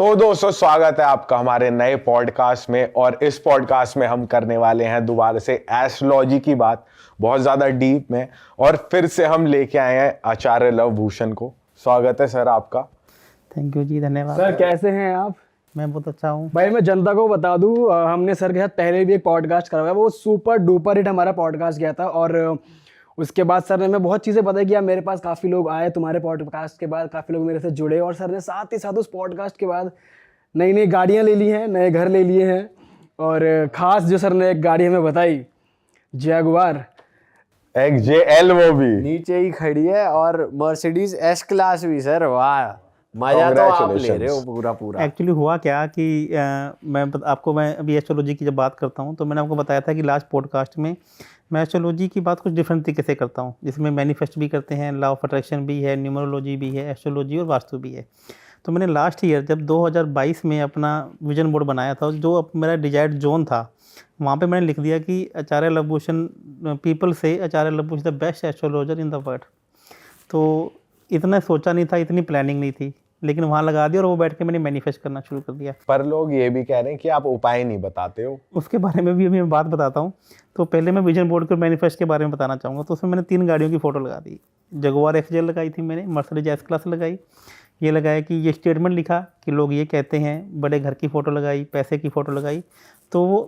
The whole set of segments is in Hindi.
तो दोस्तों स्वागत है आपका हमारे नए पॉडकास्ट में। और इस पॉडकास्ट में हम करने वाले हैं दोबारा से एस्ट्रोलॉजी की बात, बहुत ज्यादा डीप में। और फिर से हम लेके आए हैं आचार्य लव भूषण को। स्वागत है सर आपका। थैंक यू जी, धन्यवाद सर। कैसे हैं आप? मैं बहुत अच्छा हूँ भाई मैं जनता को बता दूं, हमने सर के साथ पहले भी एक पॉडकास्ट करवाया, वो सुपर डुपर हिट हमारा पॉडकास्ट गया था। और उसके बाद सर ने हमें बहुत चीज़ें बताई कि यार मेरे पास काफ़ी लोग आए तुम्हारे पॉडकास्ट के बाद, काफ़ी लोग मेरे से जुड़े। और सर ने साथ ही साथ उस पॉडकास्ट के बाद नई नई गाड़ियाँ ले ली हैं, नए घर ले लिए हैं। और ख़ास जो सर ने एक गाड़ी हमें बताई, जैगुआर XJL, वो भी नीचे ही खड़ी है, और मर्सिडीज एस क्लास भी। सर वाह, मजा तो आप ले रहे हो पूरा। एक्चुअली हुआ क्या कि मैं अभी एस्ट्रोलॉजी की जब बात करता हूँ तो मैंने आपको बताया था कि लास्ट पॉडकास्ट में मैं एस्ट्रोलॉजी की बात कुछ डिफरेंट तरीके से करता हूँ, जिसमें मैनिफेस्ट भी करते हैं, लॉ ऑफ अट्रैक्शन भी है, न्यूमरोलॉजी भी है, एस्ट्रोलॉजी और वास्तु भी है। तो मैंने लास्ट ईयर जब 2022 में अपना विजन बोर्ड बनाया था, जो मेरा डिजायर्ड जोन था, वहाँ पे मैंने लिख दिया कि आचार्य लव भूषण, पीपल से Acharya Lav Bhushan the best astrologer in the world. तो इतना सोचा नहीं था, इतनी प्लानिंग नहीं थी, लेकिन वहाँ लगा दिया और वो बैठ के मैंने मैनिफेस्ट करना शुरू कर दिया। पर लोग ये भी कह रहे हैं कि आप उपाय नहीं बताते हो। उसके बारे में भी अभी मैं बात बताता हूँ। तो पहले मैं विजन बोर्ड के मैनिफेस्ट के बारे में बताना चाहूँगा। तो उसमें मैंने 3 गाड़ियों की फ़ोटो लगा दी। जगुआर XJL लगाई थी मैंने, मर्सिडीज एस क्लास लगाई, ये लगाया कि ये स्टेटमेंट लिखा कि लोग ये कहते हैं, बड़े घर की फ़ोटो लगाई, पैसे की फ़ोटो लगाई। तो वो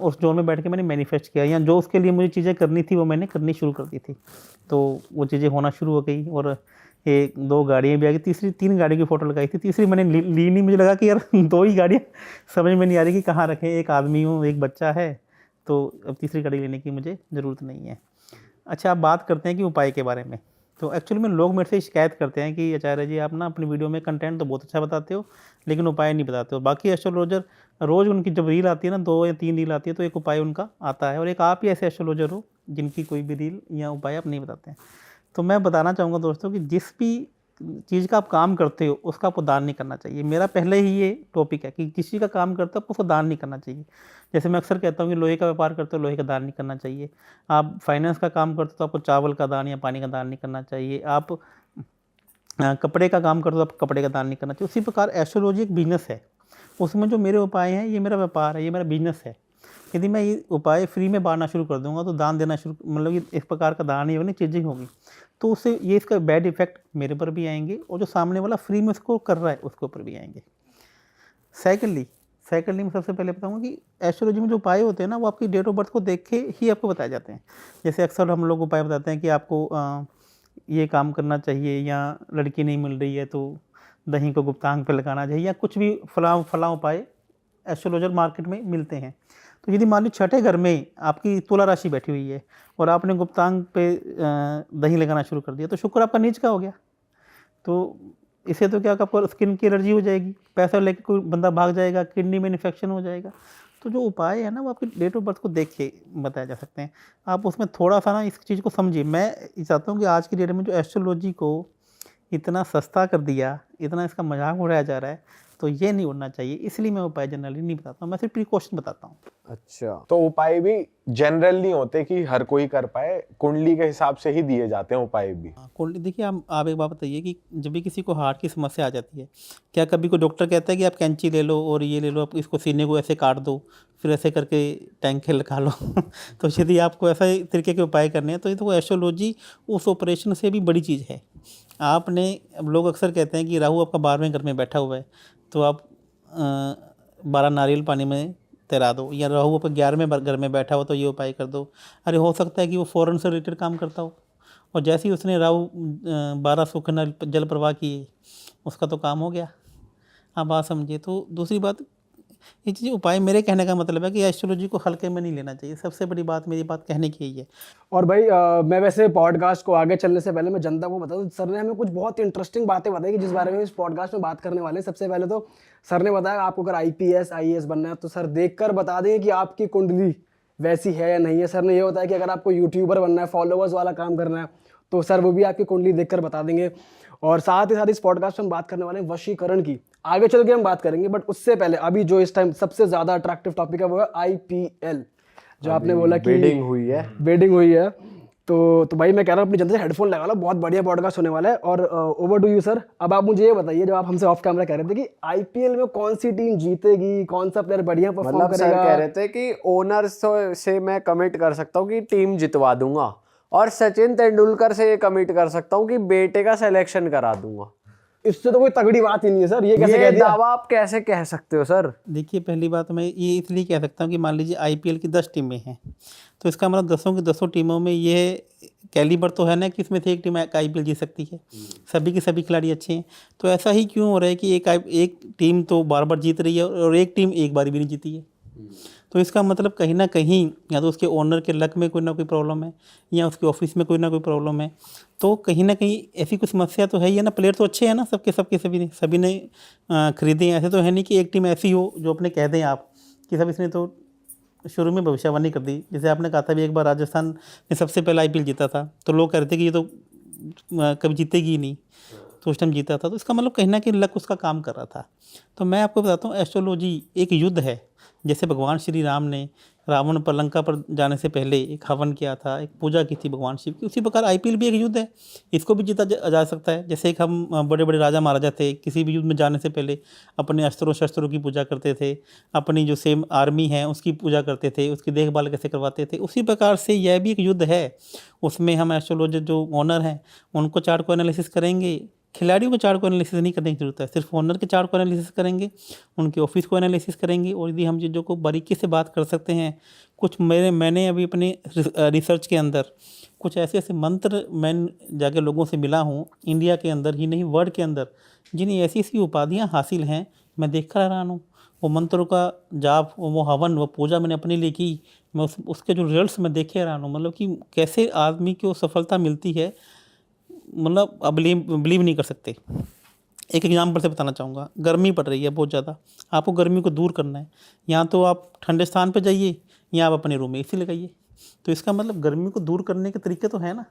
उस जोन में बैठ के मैंने मैनिफेस्ट किया, या जो उसके लिए मुझे चीज़ें करनी थी वो मैंने करनी शुरू कर दी थी। तो वो चीज़ें होना शुरू हो गई और 1-2 गाड़ियाँ भी आ गई। तीसरी 3 गाड़ियों की फ़ोटो लगाई थी, तीसरी मैंने ली नहीं। मुझे लगा कि यार 2 ही गाड़ियाँ, समझ में नहीं आ रही कि कहाँ रखें, एक आदमी हूँ, एक बच्चा है, तो अब तीसरी गाड़ी लेने की मुझे ज़रूरत नहीं है। अच्छा, अब बात करते हैं कि उपाय के बारे में। तो एक्चुअली में लोग मेरे से शिकायत करते हैं कि आचार्य जी आप ना अपनी वीडियो में कंटेंट तो बहुत अच्छा बताते हो, लेकिन उपाय नहीं बताते हो। बाकी एस्ट्रोलॉजर रोज़ उनकी जब रील आती है ना, 2 या 3 रील आती है, तो एक उपाय उनका आता है, और एक आप ही ऐसे एस्ट्रोलॉजर हो जिनकी कोई भी रील या उपाय आप नहीं बताते हैं। तो मैं बताना चाहूँगा दोस्तों कि जिस भी चीज़ का आप काम करते हो उसका आपको दान नहीं करना चाहिए। मेरा पहले ही ये टॉपिक है कि जिस चीज़ का काम करते हो आपको उसको दान नहीं करना चाहिए। जैसे मैं अक्सर कहता हूँ कि लोहे का व्यापार करते हो, लोहे का दान नहीं करना चाहिए। आप फाइनेंस का काम करते हो तो आपको चावल का दान या पानी का दान नहीं करना चाहिए। आप कपड़े का काम करते हो तो आप कपड़े का दान नहीं करना चाहिए। उसी प्रकार एस्ट्रोलॉजी एक बिजनेस है, उसमें जो मेरे उपाय हैं ये मेरा व्यापार है, ये मेरा बिजनेस है। यदि मैं ये उपाय फ्री में बांटना शुरू कर दूंगा तो दान देना शुरू, मतलब ये एक प्रकार का दान ही होगी, चीज़ें होगी, तो उससे ये इसका बैड इफेक्ट मेरे पर भी आएंगे और जो सामने वाला फ्री में उसको कर रहा है उसके ऊपर भी आएंगे। सेकेंडली मैं सबसे पहले बताऊंगा कि एस्ट्रोलॉजी में जो उपाय होते हैं ना, वो आपकी डेट ऑफ बर्थ को देख के ही आपको बताए जाते हैं। जैसे अक्सर हम लोग उपाय बताते हैं कि आपको ये काम करना चाहिए, या लड़की नहीं मिल रही है तो दही को गुप्तांग पे लगाना चाहिए, या कुछ भी फलां उपाय एस्ट्रोलॉजर मार्केट में मिलते हैं। तो यदि मान ली 6ठे घर में आपकी तुला राशि बैठी हुई है और आपने गुप्तांग पे दही लगाना शुरू कर दिया, तो शुक्र आपका नीच का हो गया। तो इससे तो क्या, आपको स्किन की एलर्जी हो जाएगी, पैसा लेके कोई बंदा भाग जाएगा, किडनी में इन्फेक्शन हो जाएगा। तो जो उपाय है ना, वो आपकी डेट ऑफ बर्थ को देख के बताया जा सकते हैं। आप उसमें थोड़ा सा ना इस चीज़ को समझिए। मैं ये चाहता हूँ कि आज की डेट में जो एस्ट्रोलॉजी को इतना सस्ता कर दिया, इतना इसका मजाक उड़ाया जा रहा है, तो ये नहीं उड़ना चाहिए। इसलिए मैं उपाय जनरली नहीं बताता हूँ, मैं सिर्फ प्रिकॉशन बताता हूँ। अच्छा, तो उपाय भी जनरल नहीं होते कि हर कोई कर पाए, कुंडली के हिसाब से ही दिए जाते हैं उपाय भी। कुंडली देखिए, आप एक बात बताइए कि जब भी किसी को हार्ट की समस्या आ जाती है, क्या कभी कोई डॉक्टर कहता है कि आप कैंची ले लो और ये ले लो, आप इसको सीने को ऐसे काट दो, फिर ऐसे करके टैंक लगा लो तो यदि आपको ऐसा तरीके के उपाय करने हैं तो ये तो एस्ट्रोलॉजी उस ऑपरेशन से भी बड़ी चीज़ है। आपने, अब लोग अक्सर कहते हैं कि राहु आपका 12वें घर में बैठा हुआ है, तो आप 12 नारियल पानी में तैरा दो, या राहु आपका 11वें घर में बैठा हो तो ये उपाय कर दो। अरे हो सकता है कि वो फॉरेन से रिलेटेड काम करता हो, और जैसे ही उसने राहु 12 सूखे जल प्रवाह किए, उसका तो काम हो गया। आप बात समझिए। तो दूसरी बात, ये चीज़ उपाय, मेरे कहने का मतलब है कि एस्ट्रोलॉजी को हल्के में नहीं लेना चाहिए। सबसे बड़ी बात, मेरी बात कहने की यही है। और भाई मैं वैसे पॉडकास्ट को आगे चलने से पहले मैं जनता को बता दूं, सर ने हमें कुछ बहुत इंटरेस्टिंग बातें बताई कि जिस बारे में इस पॉडकास्ट में बात करने वाले हैं। सबसे पहले तो सर ने बताया आपको अगर IPS IAS बनना है तो सर देखकर बता दें कि आपकी कुंडली वैसी है या नहीं है। सर ने ये बताया कि अगर आपको यूट्यूबर बनना है, फॉलोअर्स वाला काम करना है, तो सर वो भी आपकी कुंडली देखकर बता देंगे। और साथ ही साथ इस पॉडकास्ट में हम बात करने वाले हैं वशीकरण की, आगे चल के हम बात करेंगे, बट उससे पहले अभी जो इस टाइम सबसे ज़्यादा अट्रैक्टिव टॉपिक है वो है IPL, जो आपने बोला कि वेडिंग हुई है। तो भाई मैं कह रहा हूँ अपनी जनता से हेडफोन लगा लो, बहुत बढ़िया पॉडकास्ट होने वाला है। और ओवर टू यू सर। अब आप मुझे ये बताइए, जब आप हमसे ऑफ कैमरा कह रहे थे कि आईपीएल में कौन सी टीम जीतेगी, कौन सा प्लेयर बढ़िया परफॉर्म मतलब सर करेगा। कह रहे थे कि ओनर्स से मैं कमिट कर सकता हूँ कि टीम जितवा दूंगा, और सचिन तेंदुलकर से ये कमिट कर सकता हूँ कि बेटे का सिलेक्शन करा दूंगा। इससे तो कोई तगड़ी बात ही नहीं है सर, ये कैसे कह दिया? दावा आप कैसे कह सकते हो सर? देखिए, पहली बात मैं ये इसलिए कह सकता हूँ कि मान लीजिए आईपीएल की 10 टीमें हैं, तो इसका मतलब 10 की 10 टीमों में ये कैलिबर तो है ना कि इसमें से एक टीम आईपीएल जीत सकती है। सभी के सभी खिलाड़ी अच्छे हैं। तो ऐसा ही क्यों हो रहा है कि एक टीम तो बार बार जीत रही है और एक टीम एक बार भी नहीं जीती है? तो इसका मतलब कहीं ना कहीं या तो उसके ओनर के लक में कोई ना कोई प्रॉब्लम है, या उसके ऑफिस में कोई ना कोई प्रॉब्लम है। तो कहीं ना कहीं ऐसी कुछ समस्या तो है ही है ना। प्लेयर तो अच्छे हैं ना, सभी ने खरीदे हैं। ऐसे तो है नहीं कि एक टीम ऐसी हो जो अपने कह दें आप कि सब इसने तो शुरू में भविष्यवाणी कर दी। जैसे आपने कहा था भी, एक बार राजस्थान ने सबसे पहले आईपीएल जीता था, तो लोग कह रहे थे कि ये तो कभी जीतेगी ही नहीं, तो उस टाइम जीता था। तो इसका मतलब कहीं ना कहीं लक उसका काम कर रहा था। तो मैं आपको बताता हूँ, एस्ट्रोलॉजी एक युद्ध है। जैसे भगवान श्री राम ने रावण पर लंका पर जाने से पहले एक हवन किया था, एक पूजा की थी भगवान शिव की, उसी प्रकार आईपीएल भी एक युद्ध है। इसको भी जीता जा सकता है। जैसे एक हम बड़े बड़े राजा महाराजा थे, किसी भी युद्ध में जाने से पहले अपने अस्त्रों शस्त्रों की पूजा करते थे, अपनी जो सेम आर्मी है उसकी पूजा करते थे, उसकी देखभाल कैसे करवाते थे। उसी प्रकार से यह भी एक युद्ध है। उसमें हम एस्ट्रोलॉजर जो ओनर हैं उनको चार्ट को एनालिसिस करेंगे। खिलाड़ियों को चार्ट को एनालिसिस नहीं करने की जरूरत है, सिर्फ ओनर के चार्ट को एनालिसिस करेंगे, उनके ऑफिस को एनालिसिस करेंगे। और यदि हम चीज़ों को बारीकी से बात कर सकते हैं, कुछ मैंने अभी अपने रिसर्च के अंदर कुछ ऐसे ऐसे मंत्र मैं जाके लोगों से मिला हूँ, इंडिया के अंदर ही नहीं वर्ल्ड के अंदर, जिन्हें ऐसी ऐसी उपाधियाँ हासिल हैं, मैं देख कर हैरान हूँ। वो मंत्रों का जाप, वो हवन, वो पूजा मैंने अपने लिए की, मैं उसके जो रिजल्ट्स मैं देखे हैरान हूँ। मतलब कि कैसे आदमी को सफलता मिलती है, मतलब आप बिलीव नहीं कर सकते। एक एग्जाम्पल से बताना चाहूँगा। गर्मी पड़ रही है बहुत ज़्यादा, आपको गर्मी को दूर करना है, या तो आप ठंडे स्थान पर जाइए या आप अपने रूम में एसी लगाइए। तो इसका मतलब गर्मी को दूर करने के तरीके तो है ना।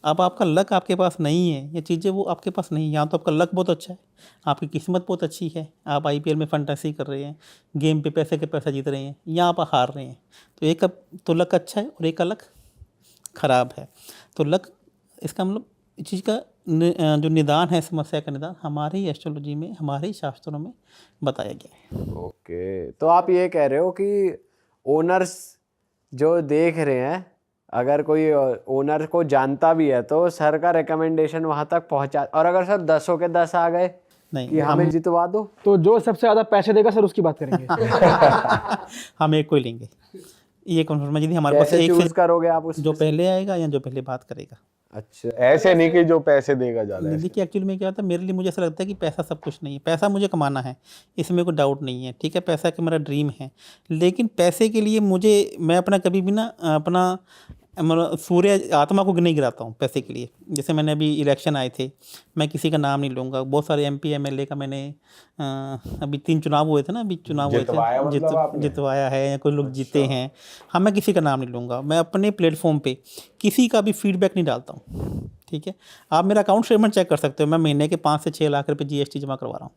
अब आपका लक आपके पास नहीं है, ये चीज़ें वो आपके पास नहीं है। या तो आपका लक बहुत अच्छा है, आपकी किस्मत बहुत अच्छी है, आप आईपीएल में फंटासी कर रहे हैं, गेम पे पैसे के पैसा जीत रहे हैं, या आप हार रहे हैं। तो एक तो लक अच्छा है और एक का लक ख़राब है। तो लक, इसका मतलब इस चीज़ का जो निदान है, समस्या का निदान हमारे ही एस्ट्रोलॉजी में, हमारे ही शास्त्रों में बताया गया है। ओके, तो आप ये कह रहे हो कि ओनर्स जो देख रहे हैं, अगर कोई ओनर को जानता भी है तो सर का रिकमेंडेशन वहाँ तक पहुँचा, और अगर सर 10 के 10 आ गए नहीं, कि हमें जितवा दो, तो जो सबसे ज्यादा पैसे देगा सर उसकी बात करेंगे। हम एक को ही लेंगे, ये कन्फर्म है। यदि हमारे पास कैसे एक चूज से करोगे आप उसमें जो से? पहले आएगा या जो पहले बात करेगा। अच्छा, ऐसे नहीं कि जो पैसे देगा ज्यादा। देखिए, एक्चुअली में क्या होता है, मेरे लिए मुझे ऐसा लगता है कि पैसा सब कुछ नहीं है। पैसा मुझे कमाना है, इसमें कोई डाउट नहीं है, ठीक है, पैसा का मेरा ड्रीम है। लेकिन पैसे के लिए मैं अपना कभी भी ना अपना मतलब सूर्य आत्मा को नहीं गिराता हूँ पैसे के लिए। जैसे मैंने अभी इलेक्शन आए थे, मैं किसी का नाम नहीं लूँगा, बहुत सारे एमपी एमएलए का मैंने अभी 3 चुनाव हुए थे ना, अभी चुनाव हुए जितवाया थे, मतलब आपने? जितवाया है, या कोई लोग जीते हैं। हाँ, मैं किसी का नाम नहीं लूँगा, मैं अपने प्लेटफॉर्म पे किसी का भी फीडबैक नहीं डालता हूँ, ठीक है। आप मेरा अकाउंट स्टेटमेंट चेक कर सकते हो, मैं महीने के 5 से 6 लाख रुपए जीएसटी जमा करवा रहा हूँ।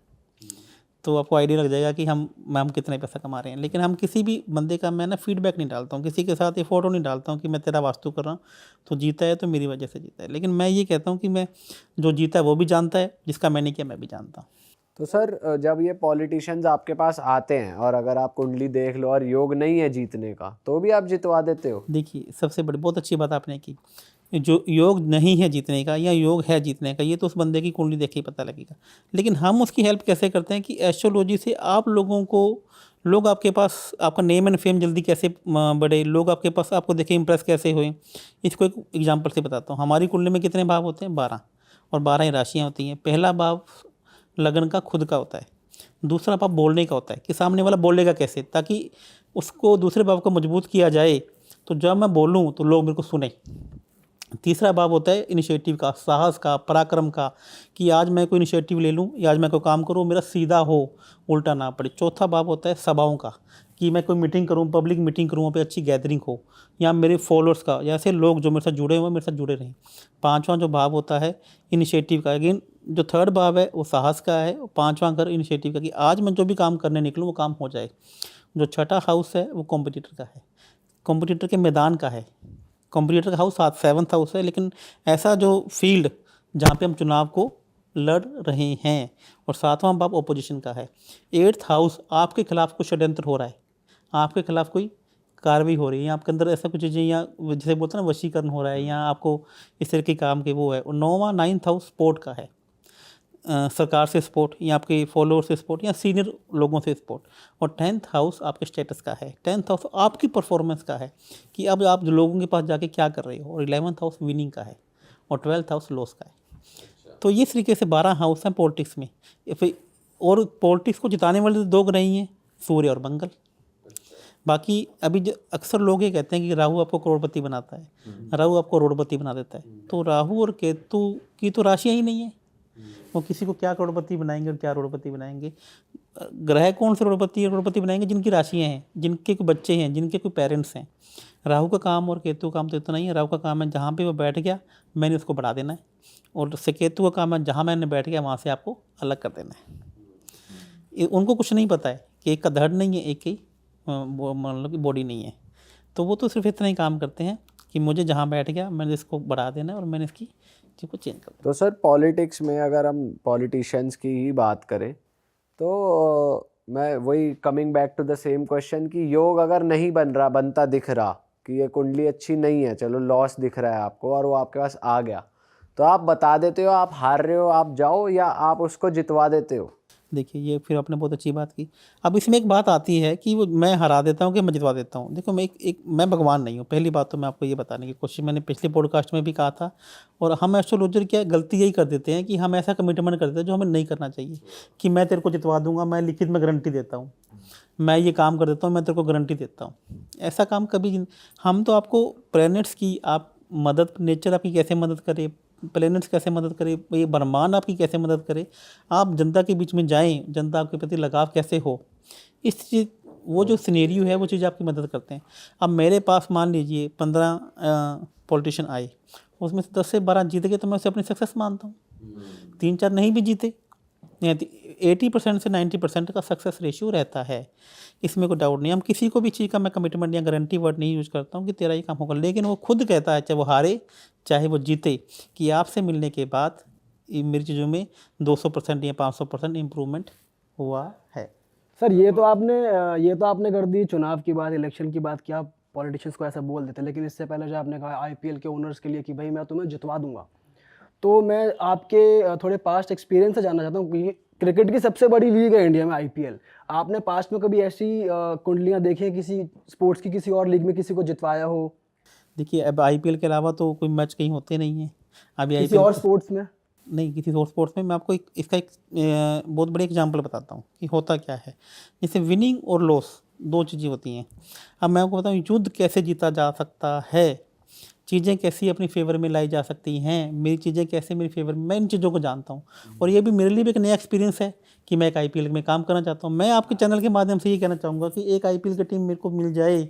तो आपको आइडिया लग जाएगा कि हम कितने पैसा कमा रहे हैं। लेकिन हम किसी भी बंदे का मैं ना फीडबैक नहीं डालता हूँ, किसी के साथ ये फ़ोटो नहीं डालता हूँ कि मैं तेरा वास्तु कर रहा हूँ, तो जीता है तो मेरी वजह से जीता है। लेकिन मैं ये कहता हूँ कि मैं जो जीता है वो भी जानता है, जिसका मैंने किया मैं भी जानता हूँ। तो सर जब ये पॉलिटिशियंस आपके पास आते हैं और अगर आप कुंडली देख लो और योग नहीं है जीतने का, तो भी आप जितवा देते हो? देखिए, सबसे बड़ी बहुत अच्छी बात आपने की, जो योग नहीं है जीतने का या योग है जीतने का, ये तो उस बंदे की कुंडली देख के ही पता लगेगा। लेकिन हम उसकी हेल्प कैसे करते हैं कि एस्ट्रोलॉजी से आप लोगों को, लोग आपके पास, आपका नेम एंड फेम जल्दी कैसे बढ़े, लोग आपके पास आपको देखे इंप्रेस कैसे हुए। इसको एक एग्जांपल से बताता हूँ। हमारी कुंडली में कितने भाव होते हैं? 12, और 12 ही राशियाँ होती हैं। पहला भाव लगन का खुद का होता है, दूसरा भाव बोलने का होता है कि सामने वाला बोलेगा कैसे, ताकि उसको दूसरे भाव को मजबूत किया जाए, तो जब मैं बोलूँ तो लोग मेरे को सुने। तीसरा भाव होता है इनिशिएटिव का, साहस का, पराक्रम का, कि आज मैं कोई इनिशिएटिव ले लूँ या आज मैं कोई काम करूँ, मेरा सीधा हो, उल्टा ना पड़े। चौथा भाव होता है सभाओं का, कि मैं कोई मीटिंग करूँ, पब्लिक मीटिंग करूँ, वहाँ पे अच्छी गैदरिंग हो, या मेरे फॉलोअर्स का, या ऐसे लोग जो मेरे साथ जुड़े हुए मेरे साथ जुड़े रहें। पाँचवां जो भाव होता है इनिशिएटिव का, अगेन जो थर्ड भाव है वो साहस का है, और पाँचवां घर इनिशिएटिव का, कि आज मैं जो भी काम करने निकलूँ वो काम हो जाए। जो छठा हाउस है वो कॉम्पिटिटर का है, कॉम्पिटिटर के मैदान का है, कॉम्पिटिटर का हाउस 7th हाउस है, लेकिन ऐसा जो फील्ड जहाँ पे हम चुनाव को लड़ रहे हैं, और 7वां भाव ओपोजिशन का है। 8th हाउस आपके खिलाफ कुछ षड्यंत्र हो रहा है, आपके खिलाफ कोई कार्रवाई हो रही है, आपके अंदर ऐसा कुछ चीज़ें, या जैसे बोलते हैं ना वशीकरण हो रहा है, या आपको इस तरह के काम के वो है। और 9वां 9th हाउस स्पोर्ट का है, सरकार से सपोर्ट, या आपके फॉलोअर से सपोर्ट, या सीनियर लोगों से सपोर्ट। और 10th हाउस आपके स्टेटस का है, 10th हाउस आपकी परफॉर्मेंस का है कि अब आप लोगों के पास जाके क्या कर रहे हो। और 11th हाउस विनिंग का है, और 12th हाउस लॉस का है। तो ये तरीके से 12 हाउस हैं पॉलिटिक्स में। और पॉलिटिक्स को जिताने वाले 2 ग्रह ही हैं, सूर्य और मंगल। बाकी अभी अक्सर लोग ये कहते हैं कि राहु आपको करोड़पति बनाता है, राहु आपको करोड़पति बना देता है। तो राहु और केतु की तो राशियाँ ही नहीं है, वो किसी को क्या करोड़पति बनाएंगे और क्या करोड़पति बनाएंगे। ग्रह कौन से करोड़पति बनाएंगे? जिनकी राशियाँ हैं, जिनके कोई बच्चे हैं, जिनके कोई पेरेंट्स हैं। राहु का काम और केतु का काम तो इतना ही है। राहु का काम है जहाँ पे वो बैठ गया मैंने उसको बढ़ा देना है, और केतु का काम है जहाँ मैंने बैठ गया वहाँ से आपको अलग कर देना है। उनको कुछ नहीं पता है कि एक का धड़ नहीं है, एक की मतलब कि बॉडी नहीं है। तो वो तो सिर्फ इतना ही काम करते हैं कि मुझे जहाँ बैठ गया मैंने इसको बढ़ा देना है, और मैंने इसकी चीज़ को चेंज कर देना। तो सर पॉलिटिक्स में अगर हम पॉलिटिशियंस की ही बात करें तो मैं वही coming back to the same question कि योग अगर नहीं बनता दिख रहा कि ये कुंडली अच्छी नहीं है, चलो लॉस दिख रहा है आपको और वो आपके पास आ गया, तो आप बता देते हो आप हार रहे हो आप जाओ, या आप उसको जितवा देते हो? देखिए, ये फिर आपने बहुत अच्छी बात की। अब इसमें एक बात आती है कि वो मैं हरा देता हूँ कि मैं जितवा देता हूँ। देखो, मैं भगवान नहीं हूँ। पहली बात तो मैं आपको ये बताने की कोशिश, मैंने पिछले पॉडकास्ट में भी कहा था। और हम एस्ट्रोलॉजर क्या गलती यही कर देते हैं कि हम ऐसा कमिटमेंट कर देते हैं जो हमें नहीं करना चाहिए, कि मैं तेरे को जितवा दूंगा, मैं लिखित में गारंटी देता हूँ, मैं ये काम कर देता हूँ, मैं तेरे को गारंटी देता हूँ। ऐसा काम कभी हम तो आपको प्लैनेट्स की आप मदद, नेचर आपकी कैसे मदद करे, प्लैनेट्स कैसे मदद करे, ये ब्रह्मांड आपकी कैसे मदद करे, आप जनता के बीच में जाएं, जनता आपके प्रति लगाव कैसे हो, इस चीज़ वो जो सिनेरियो है वो चीज़ आपकी मदद करते हैं। अब मेरे पास मान लीजिए 15 पॉलिटिशियन आए, उसमें से 10 से 12 जीत गए तो मैं उसे अपनी सक्सेस मानता हूँ। 3-4 नहीं भी जीते, 80% से 90% का सक्सेस रेशियो रहता है, इसमें कोई डाउट नहीं। हम किसी को भी चीज़ का मैं कमिटमेंट या गारंटी वर्ड नहीं यूज़ करता हूँ कि तेरा ये काम होगा, लेकिन वो खुद कहता है, चाहे वो हारे चाहे वो जीते, कि आपसे मिलने के बाद मेरी चीज़ों में 200% या 500% इम्प्रूवमेंट हुआ है। सर ये तो आपने कर दी चुनाव की बात, इलेक्शन की बात, कि आप पॉलिटिशियंस को ऐसा बोल देते, लेकिन इससे पहले जो आपने कहा आईपीएल के ओनर्स के लिए कि भाई मैं तुम्हें जितवा दूंगा, तो मैं आपके थोड़े पास्ट एक्सपीरियंस से जानना चाहता हूँ कि क्रिकेट की सबसे बड़ी लीग है इंडिया में आईपीएल, आपने पास्ट में कभी ऐसी कुंडलियाँ देखी हैं किसी स्पोर्ट्स की, किसी और लीग में किसी को जितवाया हो? देखिए, अब आईपीएल के अलावा तो कोई मैच कहीं होते नहीं हैं अभी किसी आईपीएल और स्पोर्ट्स में नहीं, किसी और स्पोर्ट्स में। मैं आपको इसका एक बहुत बड़ी एग्जांपल बताता हूँ कि होता क्या है। जैसे विनिंग और लॉस 2 चीज़ें होती हैं। अब मैं आपको बताऊँ युद्ध कैसे जीता जा सकता है, चीज़ें कैसी अपनी फेवर में लाई जा सकती हैं, मेरी चीज़ें कैसे मेरी फेवर में, मैं इन चीज़ों को जानता हूँ। और ये भी मेरे लिए भी एक नया एक्सपीरियंस है कि मैं एक आईपीएल में काम करना चाहता हूँ। मैं आपके चैनल के माध्यम से ये कहना चाहूँगा कि एक आईपीएल की टीम मेरे को मिल जाए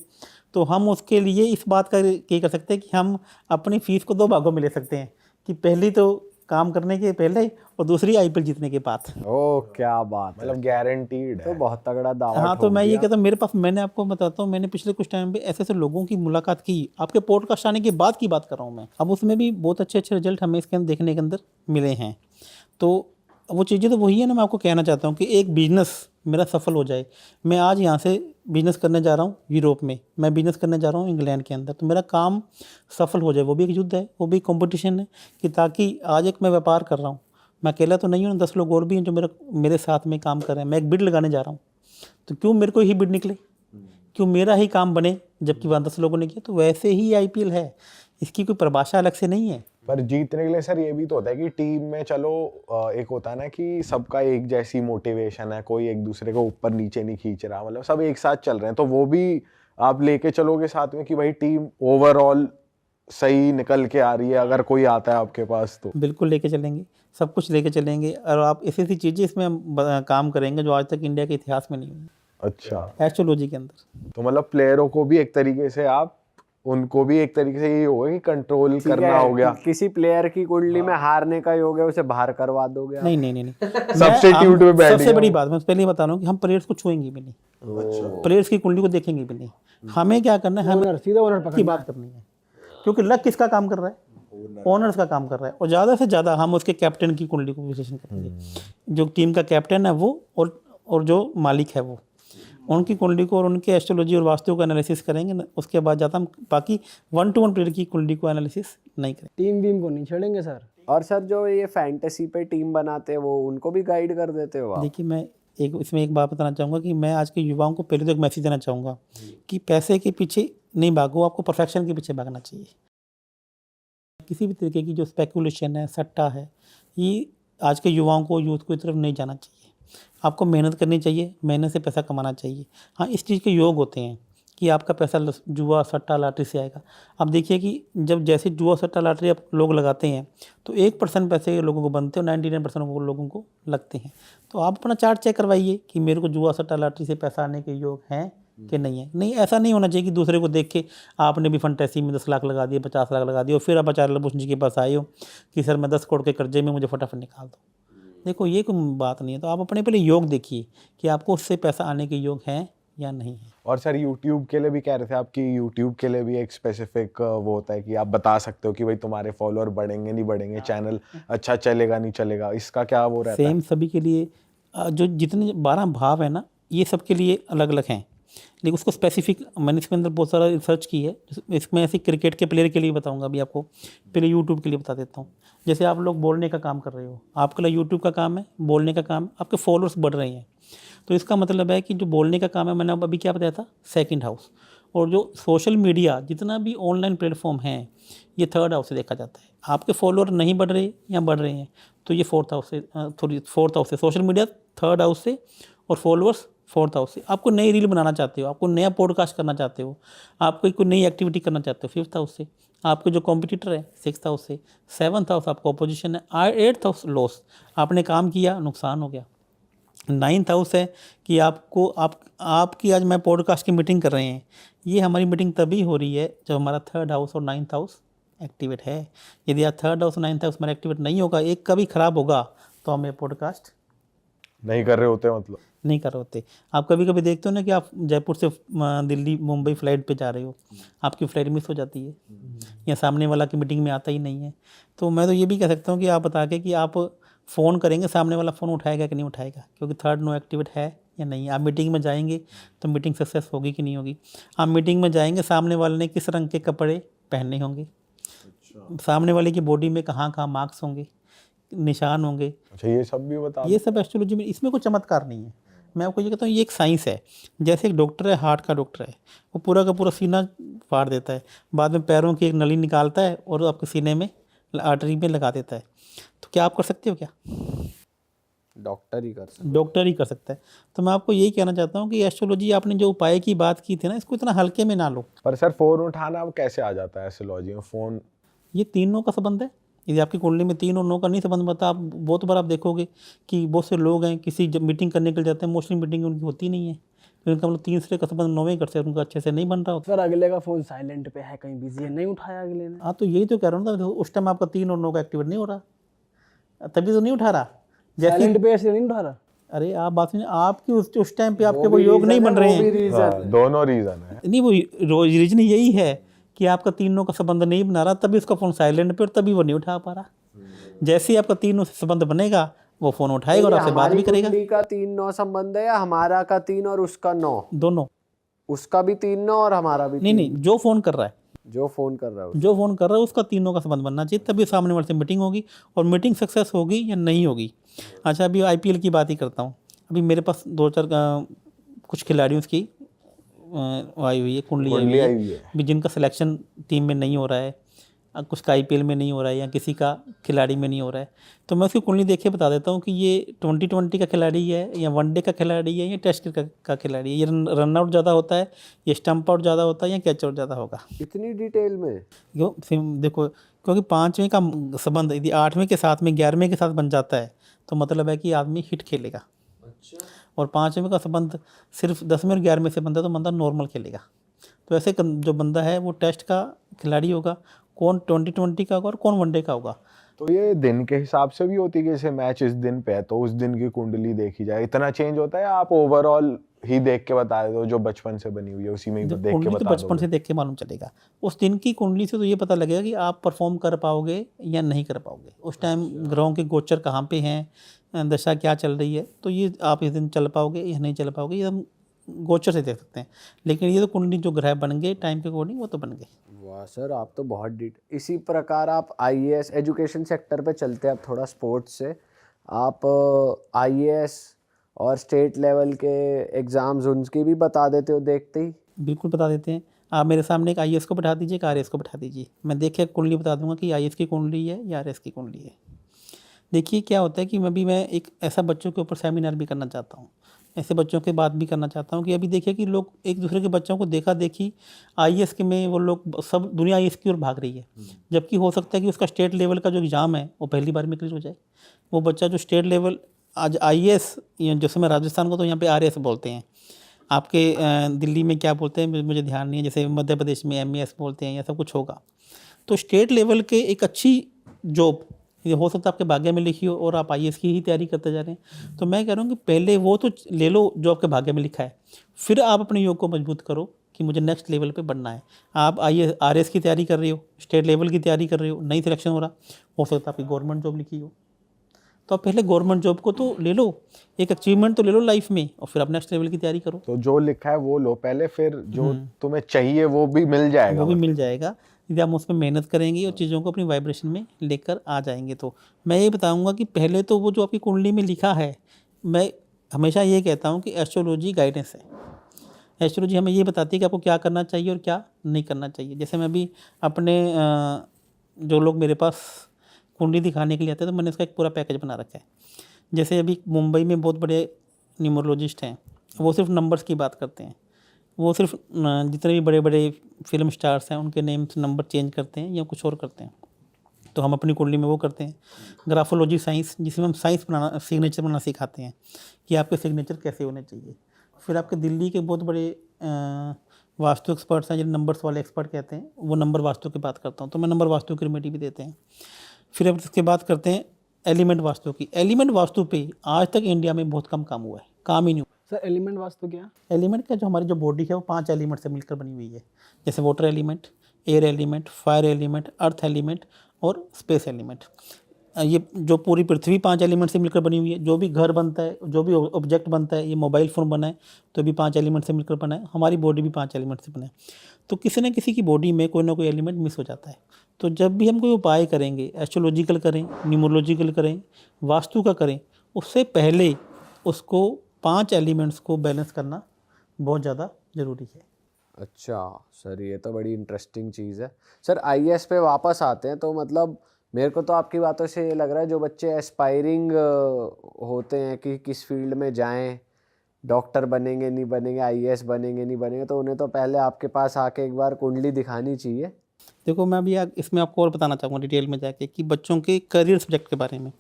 तो हम उसके लिए इस बात का ये कर सकते हैं कि हम अपनी फ़ीस को 2 भागों में ले सकते हैं, कि पहली तो काम करने के पहले और दूसरी आईपीएल जीतने के बाद। ओ क्या बात है, मतलब गारंटीड तो है। बहुत तगड़ा दावा हाँ, तो मैं ये कहता हूँ, मेरे पास, मैंने आपको बताता हूँ, मैंने पिछले कुछ टाइम पे ऐसे लोगों की मुलाकात की, आपके पॉडकास्ट आने के बाद की बात कर रहा हूँ मैं। अब उसमें भी बहुत अच्छे रिजल्ट हमें इसके अंदर देखने के अंदर मिले हैं। तो वो चीज़ें तो वही है ना, मैं आपको कहना चाहता हूँ कि एक बिजनेस मेरा सफल हो जाए। मैं आज यहाँ से बिज़नेस करने जा रहा हूँ यूरोप में, मैं बिज़नेस करने जा रहा हूँ इंग्लैंड के अंदर, तो मेरा काम सफल हो जाए, वो भी एक युद्ध है, वो भी कंपटीशन है, कि ताकि आज एक मैं व्यापार कर रहा हूँ, मैं अकेला तो नहीं हूँ, 10 लोग और भी हैं जो मेरे साथ में काम कर रहे हैं। मैं एक बिड लगाने जा रहा हूँ, तो क्यों मेरे को ही बिड निकले, क्यों मेरा ही काम बने, जबकि वहाँ 10 लोगों ने किया। तो वैसे ही आईपीएल है, इसकी कोई परिभाषा अलग से नहीं है। पर जीतने के लिए सर ये भी तो होता है कि टीम में चलो एक होता है ना कि सबका एक जैसी मोटिवेशन है, कोई एक दूसरे को ऊपर नीचे नहीं खींच रहा, मतलब सब एक साथ चल रहे हैं, तो वो भी आप लेके चलोगे साथ में कि भाई टीम ओवरऑल सही निकल के आ रही है अगर कोई आता है आपके पास तो? बिल्कुल लेके चलेंगे, सब कुछ लेके चलेंगे, और आप ऐसी ऐसी चीज़ें इसमें हम काम करेंगे जो आज तक इंडिया के इतिहास में नहीं हुई। अच्छा, एस्ट्रोलॉजी के अंदर तो मतलब प्लेयरों को भी एक तरीके से आप, उनको भी एक तरीके से ये होगा कि कंट्रोल करना हो गया। किसी प्लेयर की कुंडली में हारने का योग है, उसे बाहर करवा दोगे? नहीं नहीं नहीं नहीं सब्स्टिट्यूट में बैठ सबसे गया। बड़ी बात मैं पहले ही बता रहा हूँ कि हम प्लेयर्स को छुएंगे भी नहीं, प्लेयर्स की कुंडली को देखेंगे भी नहीं। हमें क्या करना है, हमें सीधा ओनर की बात करनी है। क्योंकि लक किसका काम कर रहा है, ओनर्स का काम कर रहा है। और ज़्यादा से ज़्यादा हम उसके कैप्टन की कुंडली को विश्लेषण करेंगे, जो टीम का कैप्टन है वो और जो मालिक है वो, उनकी कुंडली को और उनके एस्ट्रोलॉजी और वास्तु का एनालिसिस करेंगे न, उसके बाद ज़्यादा हम बाकी 1-to-1 प्लेयर की कुंडली को एनालिसिस नहीं करेंगे। टीम वीम को नहीं छेड़ेंगे सर। और सर जो ये फैंटेसी पे टीम बनाते हैं वो उनको भी गाइड कर देते हो आप? देखिए, मैं इसमें एक बात बताना चाहूँगा कि मैं आज के युवाओं को पहले तो एक मैसेज देना चाहूँगा कि पैसे के पीछे नहीं भागो, आपको परफेक्शन के पीछे भागना चाहिए। किसी भी तरीके की जो स्पेकुलेशन है, सट्टा है, ये आज के युवाओं को, यूथ को इस तरफ नहीं जाना चाहिए। आपको मेहनत करनी चाहिए, मेहनत से पैसा कमाना चाहिए। हाँ, इस चीज़ के योग होते हैं कि आपका पैसा जुआ, सट्टा, लॉटरी से आएगा। अब देखिए कि जब जैसे जुआ, सट्टा, लॉटरी आप लोग लगाते हैं तो 1% पैसे लोगों को बनते हैं और 99% लोगों को लगते हैं। तो आप अपना चार्ट चेक करवाइए कि मेरे को जुआ, सट्टा, लॉटरी से पैसा आने के योग हैं कि नहीं है। नहीं, ऐसा नहीं होना चाहिए कि दूसरे को देख के आपने भी फंटेसी में 10 लाख लगा दिए, 50 लाख लगा दिए और फिर आप आचार्य भूषण जी के पास आए हो कि सर मैं 10 करोड़ के कर्जे में, मुझे फटाफट निकाल दो। देखो, ये कोई बात नहीं है। तो आप अपने पहले योग देखिए कि आपको उससे पैसा आने के योग हैं या नहीं है। और सर यूट्यूब के लिए भी कह रहे थे आपकी, यूट्यूब के लिए भी एक स्पेसिफिक वो होता है कि आप बता सकते हो कि भाई तुम्हारे फॉलोअर बढ़ेंगे नहीं बढ़ेंगे, चैनल अच्छा चलेगा नहीं चलेगा, इसका क्या वो रहता है? सेम सभी के लिए जो जितने 12 भाव है ना, ये सब के लिए अलग अलग हैं, लेकिन उसको स्पेसिफिक मैंने इसके अंदर बहुत सारा रिसर्च की है। इसमें ऐसे क्रिकेट के प्लेयर के लिए बताऊंगा अभी आपको, पहले यूट्यूब के लिए बता देता हूँ। जैसे आप लोग बोलने का काम कर रहे हो, आपके लिए यूट्यूब का काम है, बोलने का काम है, आपके फॉलोअर्स बढ़ रहे हैं, तो इसका मतलब है कि जो बोलने का काम है, मैंने अभी क्या बताया था, सेकंड हाउस। और जो सोशल मीडिया जितना भी ऑनलाइन प्लेटफॉर्म है, ये थर्ड हाउस से देखा जाता है। आपके फॉलोअर नहीं बढ़ रहे या बढ़ रहे हैं तो ये फोर्थ हाउस से, सोशल मीडिया थर्ड हाउस से और फॉलोअर्स फोर्थ हाउस से। आपको नई रील बनाना चाहते हो, आपको नया पॉडकास्ट करना चाहते हो, आपको कोई नई एक्टिविटी करना चाहते हो, फिफ्थ हाउस से। आपके जो कॉम्पिटिटर है, सिक्स्थ हाउस से। सेवन्थ हाउस आपका अपोजिशन है। एट्थ हाउस लॉस, आपने काम किया, नुकसान हो गया। नाइन्थ हाउस है कि आपकी आज मैं पॉडकास्ट की मीटिंग कर रहे हैं, ये हमारी मीटिंग तभी हो रही है जब हमारा थर्ड हाउस और नाइन्थ हाउस एक्टिवेट है। यदि आप थर्ड हाउस और नाइन्थ हाउस हमारा एक्टिवेट नहीं होगा, एक कभी खराब होगा, तो हम ये पॉडकास्ट नहीं कर रहे होते, मतलब नहीं कर रहे होते। आप कभी कभी देखते हो ना कि आप जयपुर से दिल्ली मुंबई फ़्लाइट पे जा रहे हो, आपकी फ़्लाइट मिस हो जाती है या सामने वाला की मीटिंग में आता ही नहीं है। तो मैं तो ये भी कह सकता हूँ कि आप बता के कि आप फ़ोन करेंगे, सामने वाला फ़ोन उठाएगा कि नहीं उठाएगा, क्योंकि थर्ड नो एक्टिवेट है या नहीं। आप मीटिंग में जाएंगे तो मीटिंग सक्सेस होगी कि नहीं होगी। आप मीटिंग में जाएंगे, सामने वाले ने किस रंग के कपड़े पहने होंगे, सामने वाले की बॉडी में कहाँ कहाँ मार्क्स होंगे, निशान होंगे। अच्छा, ये सब भी बता ये सब एस्ट्रोलॉजी में, इसमें कोई चमत्कार नहीं है। मैं आपको ये कहता हूँ, ये एक साइंस है। जैसे एक डॉक्टर है, हार्ट का डॉक्टर है, वो पूरा का पूरा सीना फाड़ देता है, बाद में पैरों की एक नली निकालता है और आपके सीने में आर्टरी में लगा देता है। तो क्या आप कर सकते हो? क्या डॉक्टर ही कर सकते? डॉक्टर ही कर सकता है। तो मैं आपको यही कहना चाहता हूँ कि एस्ट्रोलॉजी, आपने जो उपाय की बात की थी ना, इसको इतना हल्के में ना लो। पर सर फ़ोन उठाना अब कैसे आ जाता है एस्ट्रोलॉजी में? फ़ोन, ये 3 नौ का संबंध है। यदि आपकी कुंडली में 3 और 9 का नहीं संबंध बनता, आप बहुत बार आप देखोगे कि बहुत से लोग हैं, किसी जब मीटिंग करने के लिए जाते हैं, मोस्टली मीटिंग उनकी होती नहीं है, तो उनका मतलब 3 से का संबंध 9वें करते हैं, उनका अच्छे से नहीं बन रहा होता। सर अगले का फ़ोन साइलेंट पे है, कहीं बिजी है, नहीं उठाया अगले ने। हाँ, तो यही तो कह रहा हूँ ना, उस टाइम आपका 3 और 9 का एक्टिवेट नहीं हो रहा, तभी तो नहीं उठा रहा। जैसे साइलेंट पे ऐसे नहीं उठा रहा। अरे आप बात सुनिए, आपकी उस टाइम पे आपके वो योग नहीं बन रहे हैं। हाँ, दोनों रीज़न है। नहीं, वो रीजन यही है कि आपका 3 नौ का संबंध नहीं बना रहा, तभी उसका फ़ोन साइलेंट पे और तभी वो नहीं उठा पा रहा। जैसे ही आपका 3 नौ से संबंध बनेगा, वो फ़ोन उठाएगा और आपसे बात भी करेगा। हमारी का 3-9 संबंध है या हमारा का 3 और उसका 9? दोनों। उसका भी 3-9 और हमारा भी 3? नहीं, जो फ़ोन कर रहा है, जो फोन कर रहा है जो फ़ोन कर रहा है उसका 3 नौ का संबंध बनना चाहिए, तभी सामने वाले से मीटिंग होगी और मीटिंग सक्सेस होगी या नहीं होगी। अच्छा, अभी IPL की बात ही करता हूँ। अभी मेरे पास 2-4 कुछ खिलाड़ियों की आई हुई है, कुंडली आई हुई है, भी जिनका सिलेक्शन टीम में नहीं हो रहा है, कुछ का IPL में नहीं हो रहा है या किसी का खिलाड़ी में नहीं हो रहा है। तो मैं उसकी कुंडली देख के बता देता हूँ कि ये 2020 का खिलाड़ी है या वनडे का खिलाड़ी है या टेस्ट का खिलाड़ी है, ये रन आउट ज़्यादा होता है, ये स्टंप आउट ज़्यादा होता है या कैच आउट ज़्यादा होगा। इतनी डिटेल में? देखो, क्योंकि 5वें का संबंध यदि 8वें के साथ में 11वें के साथ बन जाता है तो मतलब है कि आदमी हिट खेलेगा। अच्छा। और 5वें का संबंध सिर्फ 10वें और 11वें से बनता है तो बंदा नॉर्मल खेलेगा। तो ऐसे जो बंदा है वो टेस्ट का खिलाड़ी होगा, कौन 2020 का होगा और कौन वनडे का होगा। तो ये दिन के हिसाब से भी होती है कि जैसे मैच इस दिन पे है तो उस दिन की कुंडली देखी जाए, इतना चेंज होता है या आप ओवरऑल ही देख के बता दो, जो बचपन से बनी हुई है उसी में ही देख के कुंडली तो बता बचपन दोगे? से देख के मालूम चलेगा। उस दिन की कुंडली से तो ये पता लगेगा कि आप परफॉर्म कर पाओगे या नहीं कर पाओगे। उस टाइम ग्रहों के गोचर कहाँ पे हैं, दशा क्या चल रही है, तो ये आप इस दिन चल पाओगे या नहीं चल पाओगे, ये हम गोचर से देख सकते हैं। लेकिन ये तो कुंडली जो ग्रह बन गए टाइम के अकॉर्डिंग, वो तो बन गए। वाह सर, आप तो बहुत डीट। इसी प्रकार आप आईएएस एजुकेशन सेक्टर पे चलते हैं अब थोड़ा स्पोर्ट्स से। आप आईएएस और स्टेट लेवल के एग्ज़ाम्स उनकी भी बता देते हो देखते ही? बिल्कुल बता देते हैं। आप मेरे सामने एक आईएएस को बैठा दीजिए, एक आरएएस को बैठा दीजिए, मैं देख के कुंडली बता दूंगा कि आईएएस की कुंडली है या आरएएस की कुंडली है। देखिए क्या होता है कि मैं एक ऐसा बच्चों के ऊपर सेमिनार भी करना चाहता हूँ, ऐसे बच्चों के बात भी करना चाहता हूँ कि अभी देखिए कि लोग एक दूसरे के बच्चों को देखा देखी आईएएस के में वो लोग सब दुनिया आईएएस की ओर भाग रही है, जबकि हो सकता है कि उसका स्टेट लेवल का जो एग्ज़ाम है वो पहली बार में क्लियर हो जाए। वो बच्चा जो स्टेट लेवल आज आईएएस, जैसे मैं राजस्थान को तो यहाँ पे आरएएस बोलते हैं, आपके दिल्ली में क्या बोलते हैं मुझे ध्यान नहीं है, जैसे मध्य प्रदेश में एमईएस बोलते हैं, या सब कुछ होगा। तो स्टेट लेवल के एक अच्छी जॉब, ये हो सकता है आपके भाग्य में लिखी हो और आप आईएएस की ही तैयारी करते जा रहे हैं, तो मैं कह रहा हूँ कि पहले वो तो ले लो जो आपके भाग्य में लिखा है, फिर आप अपने योग को मजबूत करो कि मुझे नेक्स्ट लेवल पे बढ़ना है। आप आईएएस आरएएस की तैयारी कर रहे हो, स्टेट लेवल की तैयारी कर रहे हो, नहीं सिलेक्शन हो रहा, हो सकता है आपकी गवर्नमेंट जॉब लिखी हो, तो आप पहले गवर्नमेंट जॉब को तो ले लो, एक अचीवमेंट तो ले लो लाइफ में, और फिर आप नेक्स्ट लेवल की तैयारी करो। तो जो लिखा है वो लो पहले, फिर जो तुम्हें चाहिए वो भी मिल जाएगा। वो भी मिल जाएगा यदि आप उस पर मेहनत करेंगे और चीज़ों को अपनी वाइब्रेशन में लेकर आ जाएंगे। तो मैं ये बताऊंगा कि पहले तो वो जो आपकी कुंडली में लिखा है, मैं हमेशा ये कहता हूँ कि एस्ट्रोलॉजी गाइडेंस है। एस्ट्रोलॉजी हमें ये बताती है कि आपको क्या करना चाहिए और क्या नहीं करना चाहिए। जैसे मैं अभी अपने जो लोग मेरे पास कुंडली दिखाने के लिए आते हैं, तो मैंने इसका एक पूरा पैकेज बना रखा है। जैसे अभी मुंबई में बहुत बड़े न्यूमरोलॉजिस्ट हैं, वो सिर्फ नंबर्स की बात करते हैं, वो सिर्फ जितने भी बड़े बड़े फिल्म स्टार्स हैं उनके नेम से नंबर चेंज करते हैं या कुछ और करते हैं। तो हम अपनी कुंडली में वो करते हैं ग्राफोलॉजी साइंस, जिसमें हम साइंस बनाना, सिग्नेचर बनाना सिखाते हैं कि आपके सिग्नेचर कैसे होने चाहिए। फिर आपके दिल्ली के बहुत बड़े वास्तु एक्सपर्ट्स हैं, जिन्हें नंबर्स वाले एक्सपर्ट कहते हैं, वो नंबर वास्तु की बात करता हूँ, तो मैं नंबर वास्तु की रेमेडी भी देते हैं। फिर अब इसके बात करते हैं एलिमेंट वास्तु की। एलिमेंट वास्तु पे आज तक इंडिया में बहुत कम काम हुआ है, काम ही नहीं हुआ। सर एलिमेंट वास्तु क्या? एलिमेंट क्या, जो हमारी जो बॉडी है वो 5 एलिमेंट से मिलकर बनी हुई है, जैसे water element, air element, fire element, earth element और स्पेस एलिमेंट। ये जो पूरी पृथ्वी 5 एलिमेंट से मिलकर बनी हुई है। जो भी घर बनता है, जो भी ऑब्जेक्ट बनता है, ये मोबाइल फ़ोन बना है तो भी 5 एलिमेंट से मिलकर बना है, हमारी बॉडी भी 5 एलिमेंट से बना है। तो किसी न किसी की बॉडी में कोई ना कोई एलिमेंट मिस हो जाता है। तो जब भी हम कोई उपाय करेंगे, एस्ट्रोलॉजिकल करें, न्यूमरोलॉजिकल करें, वास्तु का करें, उससे पहले उसको 5 एलिमेंट्स को बैलेंस करना बहुत ज़्यादा ज़रूरी है। अच्छा सर, ये तो बड़ी इंटरेस्टिंग चीज़ है। सर आईएएस पे वापस आते हैं, तो मतलब मेरे को तो आपकी बातों से ये लग रहा है जो बच्चे एस्पायरिंग होते हैं कि किस फील्ड में जाएं, डॉक्टर बनेंगे नहीं बनेंगे, आईएएस बनेंगे नहीं बनेंगे, तो उन्हें तो पहले आपके पास आके एक बार कुंडली दिखानी चाहिए। देखो मैं अभी इसमें आपको और बताना चाहूँगा डिटेल में जाके कि बच्चों के करियर सब्जेक्ट के बारे में।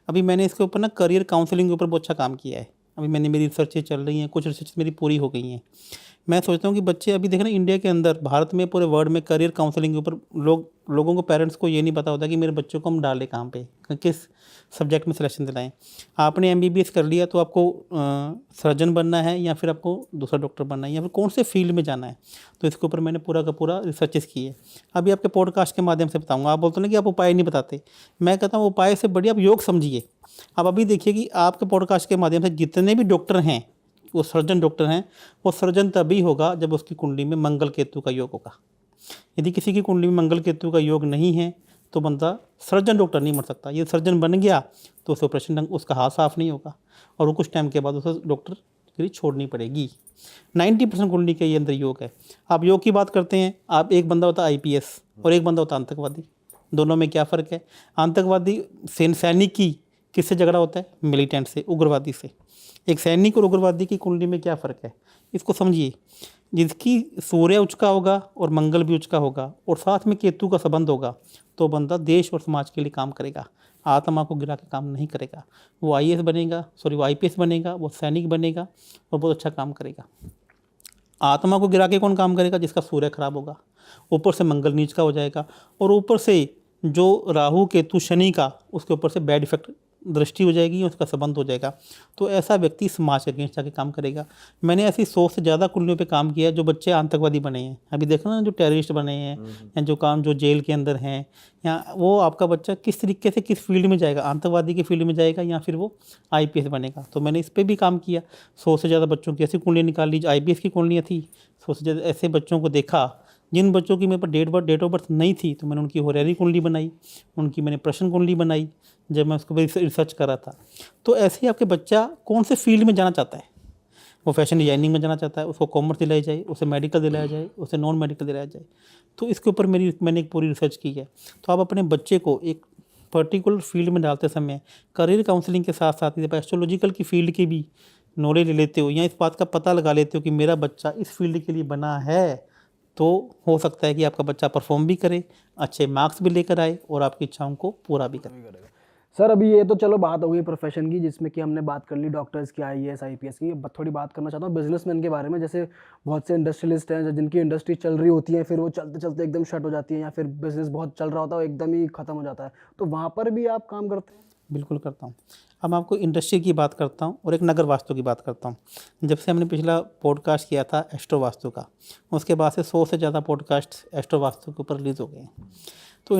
अभी मैंने इसके ऊपर ना करियर काउंसलिंग के ऊपर बहुत अच्छा काम किया है। अभी मेरी रिसर्चें चल रही हैं, कुछ रिसर्च मेरी पूरी हो गई हैं। मैं सोचता हूँ कि बच्चे अभी देखना इंडिया के अंदर, भारत में, पूरे वर्ल्ड में करियर काउंसलिंग के ऊपर लोगों को, पेरेंट्स को ये नहीं पता होता कि मेरे बच्चों को हम डालें कहाँ पे, किस सब्जेक्ट में सिलेक्शन दिलाएं। आपने एमबीबीएस कर लिया तो आपको सर्जन बनना है या फिर आपको दूसरा डॉक्टर बनना है या फिर कौन से फील्ड में जाना है, तो इसके ऊपर मैंने पूरा का पूरा रिसर्चेस की है। अभी आपके पॉडकास्ट के माध्यम से बताऊँगा। आप बोलते ना कि आप उपाय नहीं बताते, मैं कहता हूँ उपाय से बढ़िया आप योग समझिए। आप अभी देखिए कि आपके पॉडकास्ट के माध्यम से जितने भी डॉक्टर हैं, वो सर्जन डॉक्टर हैं, वो सर्जन तभी होगा जब उसकी कुंडली में मंगल केतु का योग होगा। यदि किसी की कुंडली में मंगल केतु का योग नहीं है तो बंदा सर्जन डॉक्टर नहीं बन सकता। ये सर्जन बन गया तो उसे ऑपरेशन उसका हाथ साफ नहीं होगा और वो कुछ टाइम के बाद उसे डॉक्टर की छोड़नी पड़ेगी। 90% कुंडली के ये अंदर योग है। आप योग की बात करते हैं, आप एक बंदा होता है आईपीएस और एक बंदा होता है आतंकवादी। दोनों में क्या फ़र्क है? आतंकवादी सैनिक की किससे झगड़ा होता है? मिलिटेंट से, उग्रवादी से। एक सैनिक और उग्रवादी की कुंडली में क्या फ़र्क है, इसको समझिए। जिसकी सूर्य उच्च का होगा और मंगल भी उच्च का होगा और साथ में केतु का संबंध होगा, तो बंदा देश और समाज के लिए काम करेगा, आत्मा को गिरा के काम नहीं करेगा। वो आईएएस बनेगा, वो आईपीएस बनेगा, वो सैनिक बनेगा और बहुत अच्छा काम करेगा। आत्मा को गिरा के कौन काम करेगा? जिसका सूर्य खराब होगा, ऊपर से मंगल नीच का हो जाएगा और ऊपर से जो राहु केतु शनि का, उसके ऊपर से बैड इफेक्ट दृष्टि हो जाएगी, उसका संबंध हो जाएगा। तो ऐसा व्यक्ति समाज के अगेंस्ट जाके काम करेगा। मैंने ऐसी 100 से ज़्यादा कुंडलियों पे काम किया है जो बच्चे आतंकवादी बने हैं। अभी देखो ना, जो टेररिस्ट बने हैं या जो जेल के अंदर हैं, या वो आपका बच्चा किस तरीके से किस फील्ड में जाएगा, आतंकवादी की फील्ड में जाएगा या फिर वो IPS बनेगा। तो मैंने इस पर भी काम किया। 100 से ज़्यादा बच्चों की ऐसी कुंडलियाँ निकाल ली, IPS की कुंडलियाँ थी। 100 से ज़्यादा ऐसे बच्चों को देखा जिन बच्चों की मेरे पास डेट ऑफ बर्थ नहीं थी, तो मैंने उनकी होरेरी कुंडली बनाई, उनकी मैंने प्रश्न कुंडली बनाई जब मैं उसको रिसर्च कर रहा था। तो ऐसे ही आपके बच्चा कौन से फील्ड में जाना चाहता है, वो फैशन डिजाइनिंग में जाना चाहता है, उसको कॉमर्स दिलाई जाए, उसे मेडिकल दिलाया जाए, उसे नॉन मेडिकल दिलाया जाए। तो इसके ऊपर मैंने एक पूरी रिसर्च की है। तो आप अपने बच्चे को एक पर्टिकुलर फील्ड में डालते समय करियर काउंसलिंग के साथ साथ जब एस्ट्रोलॉजिकल की फील्ड की भी नॉलेज ले लेते हो, या इस बात का पता लगा लेते हो कि मेरा बच्चा इस फील्ड के लिए बना है, तो हो सकता है कि आपका बच्चा परफॉर्म भी करे, अच्छे मार्क्स भी लेकर आए और आपकी इच्छाओं को पूरा भी करे। सर अभी ये तो चलो बात हो गई प्रोफेशन की, जिसमें कि हमने बात कर ली डॉक्टर्स की, IAS IPS की। अब थोड़ी बात करना चाहता हूँ बिजनेसमैन के बारे में। जैसे बहुत से इंडस्ट्रियलिस्ट हैं जिनकी इंडस्ट्री चल रही होती है, फिर वो चलते चलते एकदम शट हो जाती है, या फिर बिजनेस बहुत चल रहा होता है एकदम ही ख़त्म हो जाता है। तो वहाँ पर भी आप काम करते हैं? बिल्कुल करता हूँ। अब मैं आपको इंडस्ट्री की बात करता हूँ और एक नगर वास्तु की बात करता हूँ। जब से हमने पिछला पॉडकास्ट किया था एस्ट्रो वास्तु का, उसके बाद से 100 से ज़्यादा पॉडकास्ट एस्ट्रो वास्तु के ऊपर रिलीज़ हो गए हैं। तो